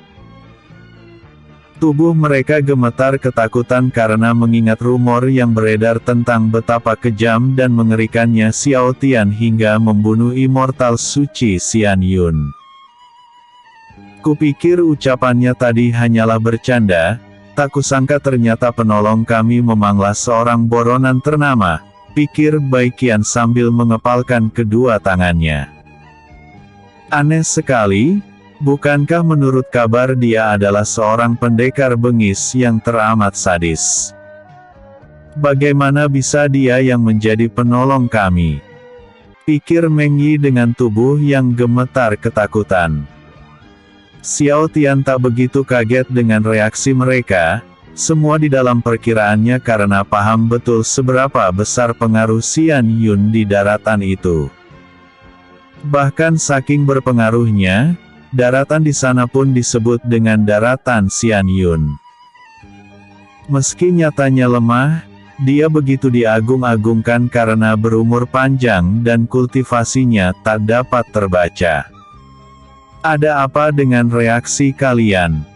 Tubuh mereka gemetar ketakutan karena mengingat rumor yang beredar tentang betapa kejam dan mengerikannya Xiao Tian hingga membunuh immortal suci Xian Yun. Kupikir ucapannya tadi hanyalah bercanda, tak kusangka ternyata penolong kami memanglah seorang buronan ternama, pikir Bai Qian sambil mengepalkan kedua tangannya. Aneh sekali, bukankah menurut kabar dia adalah seorang pendekar bengis yang teramat sadis? Bagaimana bisa dia yang menjadi penolong kami? Pikir Meng Yi dengan tubuh yang gemetar ketakutan. Xiao Tian tak begitu kaget dengan reaksi mereka, semua di dalam perkiraannya karena paham betul seberapa besar pengaruh Xian Yun di daratan itu. Bahkan saking berpengaruhnya, daratan di sana pun disebut dengan daratan Xian Yun. Meski nyatanya lemah, dia begitu diagung-agungkan karena berumur panjang dan kultivasinya tak dapat terbaca. Ada apa dengan reaksi kalian?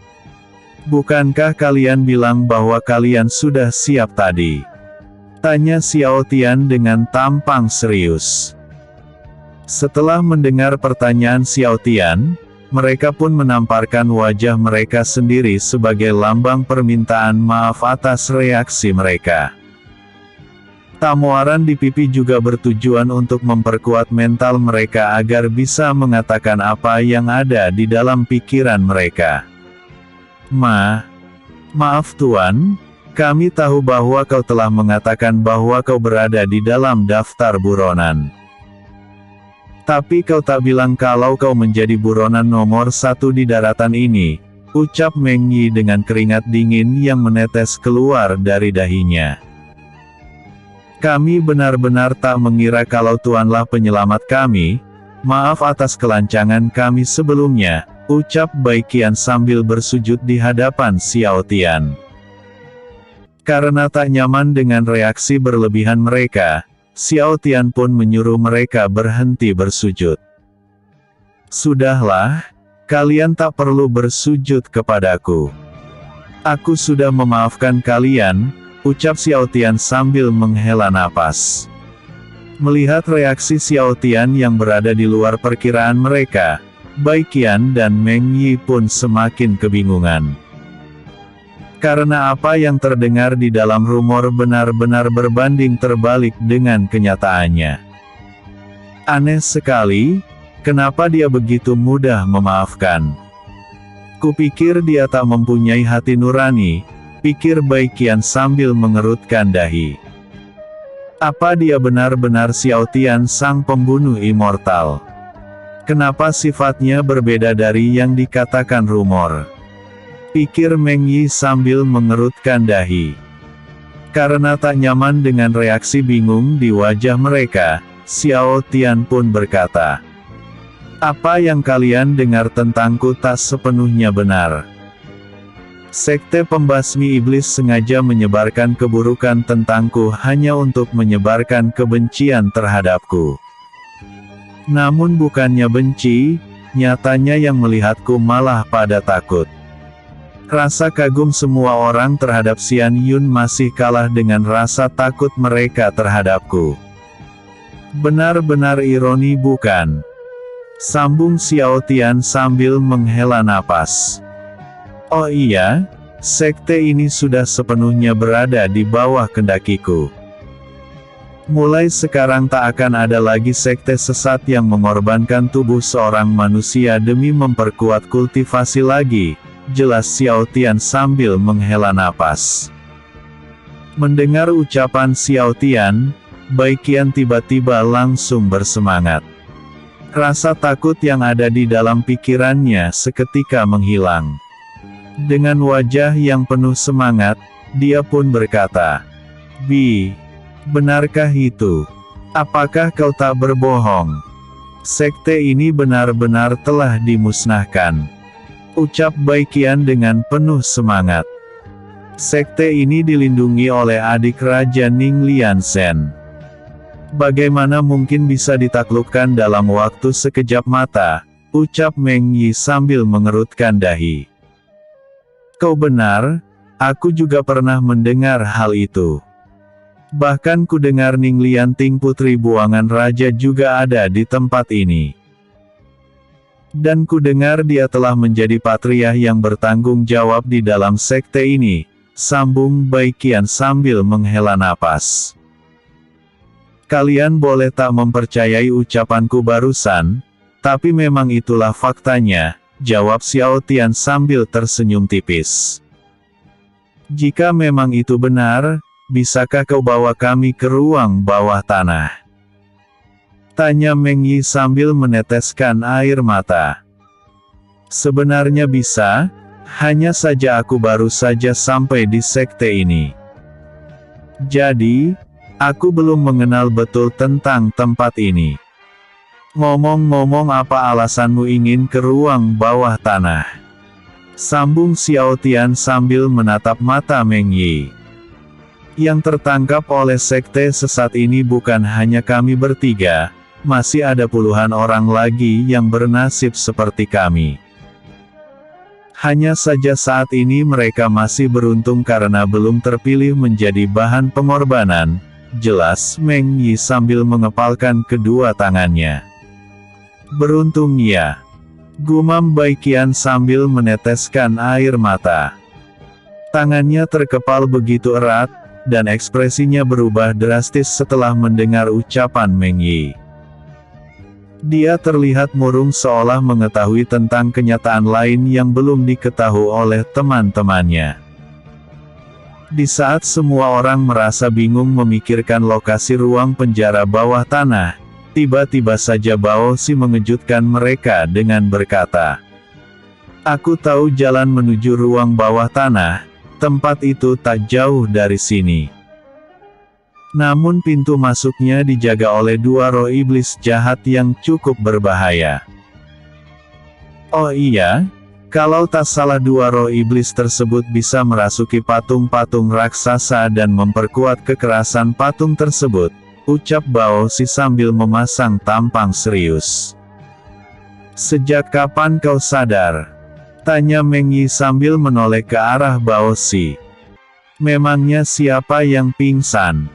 Bukankah kalian bilang bahwa kalian sudah siap tadi? Tanya Xiao Tian dengan tampang serius. Setelah mendengar pertanyaan Xiao Tian, mereka pun menamparkan wajah mereka sendiri sebagai lambang permintaan maaf atas reaksi mereka. Tamuaran di pipi juga bertujuan untuk memperkuat mental mereka agar bisa mengatakan apa yang ada di dalam pikiran mereka. Maaf Tuan, kami tahu bahwa kau telah mengatakan bahwa kau berada di dalam daftar buronan. Tapi kau tak bilang kalau kau menjadi buronan nomor 1 di daratan ini, ucap Meng Yi dengan keringat dingin yang menetes keluar dari dahinya. Kami benar-benar tak mengira kalau Tuanlah penyelamat kami, maaf atas kelancangan kami sebelumnya, ucap Bai Qian sambil bersujud di hadapan Xiao Tian. Karena tak nyaman dengan reaksi berlebihan mereka, Xiao Tian pun menyuruh mereka berhenti bersujud. Sudahlah, kalian tak perlu bersujud kepadaku. Aku sudah memaafkan kalian, ucap Xiao Tian sambil menghela napas. Melihat reaksi Xiao Tian yang berada di luar perkiraan mereka, Bai Qian dan Meng Yi pun semakin kebingungan. Karena apa yang terdengar di dalam rumor benar-benar berbanding terbalik dengan kenyataannya. Aneh sekali, kenapa dia begitu mudah memaafkan? Kupikir dia tak mempunyai hati nurani, pikir Bai Qian sambil mengerutkan dahi. Apa dia benar-benar Xiao Tian sang pembunuh immortal? Kenapa sifatnya berbeda dari yang dikatakan rumor? Pikir Meng Yi sambil mengerutkan dahi. Karena tak nyaman dengan reaksi bingung di wajah mereka, Xiao Tian pun berkata, "Apa yang kalian dengar tentangku tak sepenuhnya benar. Sekte pembasmi iblis sengaja menyebarkan keburukan tentangku hanya untuk menyebarkan kebencian terhadapku. Namun bukannya benci, nyatanya yang melihatku malah pada takut. Rasa kagum semua orang terhadap Xian Yun masih kalah dengan rasa takut mereka terhadapku. Benar-benar ironi bukan?" Sambung Xiao Tian sambil menghela napas. "Oh iya, sekte ini sudah sepenuhnya berada di bawah kendakiku. Mulai sekarang tak akan ada lagi sekte sesat yang mengorbankan tubuh seorang manusia demi memperkuat kultivasi lagi," jelas Xiao Tian sambil menghela napas. Mendengar ucapan Xiao Tian, Bai Qian tiba-tiba langsung bersemangat. Rasa takut yang ada di dalam pikirannya seketika menghilang. Dengan wajah yang penuh semangat, dia pun berkata, "Bi, benarkah itu? Apakah kau tak berbohong? Sekte ini benar-benar telah dimusnahkan," ucap Bai Qian dengan penuh semangat. "Sekte ini dilindungi oleh adik Raja Ning Lianzen. Bagaimana mungkin bisa ditaklukkan dalam waktu sekejap mata?" ucap Meng Yi sambil mengerutkan dahi. "Kau benar, aku juga pernah mendengar hal itu. Bahkan ku dengar Ning Lianting putri buangan raja juga ada di tempat ini. Dan ku dengar dia telah menjadi patriarh yang bertanggung jawab di dalam sekte ini," sambung Bai Qian sambil menghela napas. "Kalian boleh tak mempercayai ucapanku barusan, tapi memang itulah faktanya," jawab Xiao Tian sambil tersenyum tipis. "Jika memang itu benar, bisakah kau bawa kami ke ruang bawah tanah?" tanya Meng Yi sambil meneteskan air mata. "Sebenarnya bisa, hanya saja aku baru saja sampai di sekte ini. Jadi, aku belum mengenal betul tentang tempat ini. Ngomong-ngomong, apa alasanmu ingin ke ruang bawah tanah?" sambung Xiao Tian sambil menatap mata Meng Yi. "Yang tertangkap oleh sekte sesat ini bukan hanya kami bertiga, masih ada puluhan orang lagi yang bernasib seperti kami. Hanya saja saat ini mereka masih beruntung karena belum terpilih menjadi bahan pengorbanan, jelas Meng Yi sambil mengepalkan kedua tangannya. Beruntung ya, gumam Baiqian sambil meneteskan air mata. Tangannya terkepal begitu erat, dan ekspresinya berubah drastis setelah mendengar ucapan Meng Yi. Dia terlihat murung seolah mengetahui tentang kenyataan lain yang belum diketahui oleh teman-temannya. Di saat semua orang merasa bingung memikirkan lokasi ruang penjara bawah tanah, tiba-tiba saja Bao Si mengejutkan mereka dengan berkata, "Aku tahu jalan menuju ruang bawah tanah, tempat itu tak jauh dari sini. Namun pintu masuknya dijaga oleh dua roh iblis jahat yang cukup berbahaya." Oh iya, kalau tak salah dua roh iblis tersebut bisa merasuki patung-patung raksasa dan memperkuat kekerasan patung tersebut, ucap Bao Si sambil memasang tampang serius. "Sejak kapan kau sadar?" tanya Meng Yi sambil menoleh ke arah Bao Si. "Memangnya siapa yang pingsan?"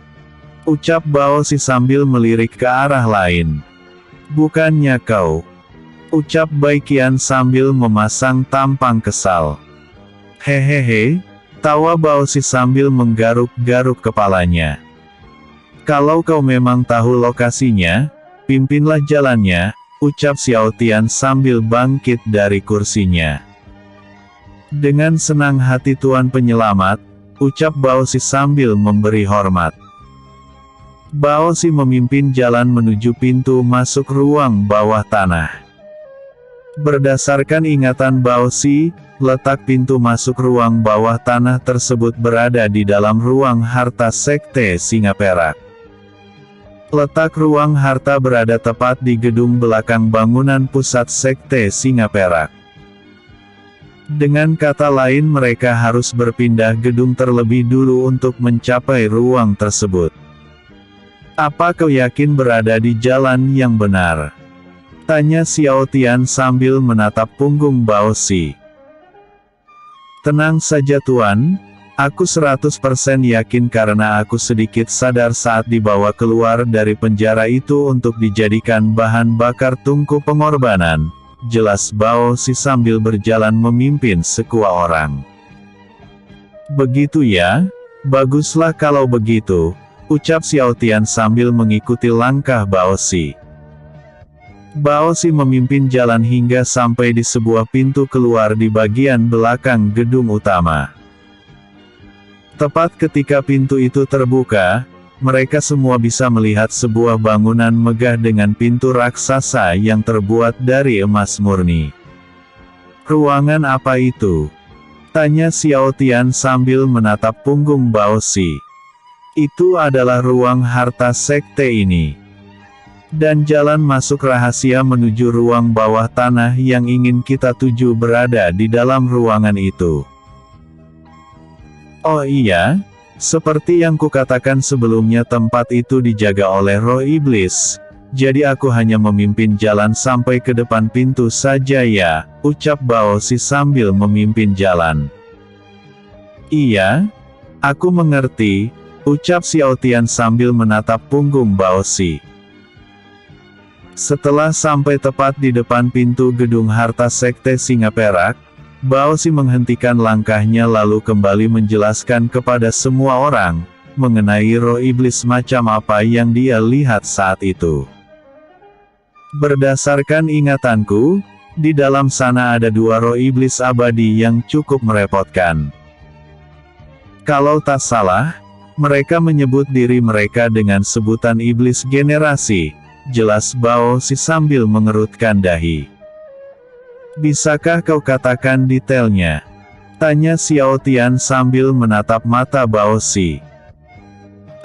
ucap Bao Si sambil melirik ke arah lain. "Bukannya kau?" ucap Baiqian sambil memasang tampang kesal. "Hehehe," tawa Bao Si sambil menggaruk-garuk kepalanya. "Kalau kau memang tahu lokasinya, pimpinlah jalannya," ucap Xiao Tian sambil bangkit dari kursinya. "Dengan senang hati Tuan Penyelamat," ucap Bao Si sambil memberi hormat. Bao Si memimpin jalan menuju pintu masuk ruang bawah tanah. Berdasarkan ingatan Bao Si, letak pintu masuk ruang bawah tanah tersebut berada di dalam ruang harta Sekte Singa Perak. Letak ruang harta berada tepat di gedung belakang bangunan pusat Sekte Singa Perak. Dengan kata lain mereka harus berpindah gedung terlebih dulu untuk mencapai ruang tersebut. "Apa kau yakin berada di jalan yang benar?" tanya Xiao Tian sambil menatap punggung Bao Si. "Tenang saja Tuan, aku 100% yakin karena aku sedikit sadar saat dibawa keluar dari penjara itu untuk dijadikan bahan bakar tungku pengorbanan," jelas Bao Si sambil berjalan memimpin sekua orang. "Begitu ya, baguslah kalau begitu," ucap Xiao Tian sambil mengikuti langkah Bao Si. Bao Si memimpin jalan hingga sampai di sebuah pintu keluar di bagian belakang gedung utama. Tepat ketika pintu itu terbuka, mereka semua bisa melihat sebuah bangunan megah dengan pintu raksasa yang terbuat dari emas murni. "Ruangan apa itu?" tanya Xiao Tian sambil menatap punggung Bao Si. "Itu adalah ruang harta sekte ini. Dan jalan masuk rahasia menuju ruang bawah tanah yang ingin kita tuju berada di dalam ruangan itu." "Oh iya, seperti yang kukatakan sebelumnya tempat itu dijaga oleh roh iblis, jadi aku hanya memimpin jalan sampai ke depan pintu saja ya," ucap Bao Si sambil memimpin jalan. "Iya, aku mengerti," ucap Xiao Tian sambil menatap punggung Bao Si. Setelah sampai tepat di depan pintu gedung harta Sekte Singa Perak, Bao Si menghentikan langkahnya lalu kembali menjelaskan kepada semua orang, mengenai roh iblis macam apa yang dia lihat saat itu. "Berdasarkan ingatanku, di dalam sana ada dua roh iblis abadi yang cukup merepotkan. Kalau tak salah, mereka menyebut diri mereka dengan sebutan iblis generasi," jelas Bao Si sambil mengerutkan dahi. "Bisakah kau katakan detailnya?" tanya Xiao Tian sambil menatap mata Bao Si.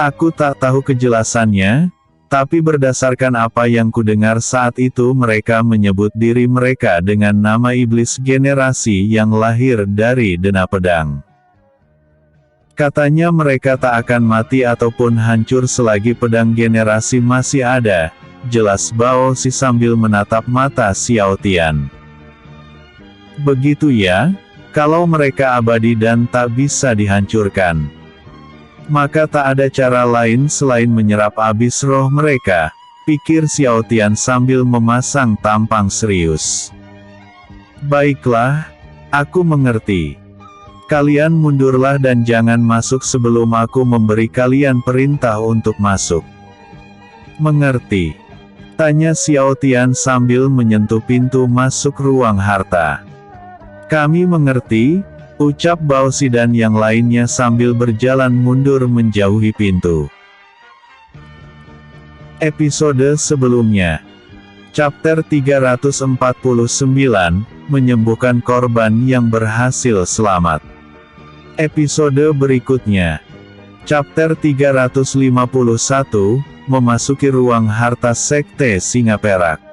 "Aku tak tahu kejelasannya, tapi berdasarkan apa yang kudengar saat itu mereka menyebut diri mereka dengan nama iblis generasi yang lahir dari Dena Pedang. Katanya mereka tak akan mati ataupun hancur selagi pedang generasi masih ada," jelas Bao Si sambil menatap mata Xiao Tian. "Begitu ya, Kalau mereka abadi dan tak bisa dihancurkan, maka tak ada cara lain selain menyerap abis roh mereka, pikir Xiao Tian sambil memasang tampang serius. Baiklah, aku mengerti. Kalian mundurlah dan jangan masuk sebelum aku memberi kalian perintah untuk masuk. Mengerti? Tanya Xiao Tian sambil menyentuh pintu masuk ruang harta. Kami mengerti, ucap Bao Si dan yang lainnya sambil berjalan mundur menjauhi pintu. Episode sebelumnya. Chapter 349, menyembuhkan korban yang berhasil selamat. Episode berikutnya. Chapter 351, memasuki ruang harta Sekte Singa Perak.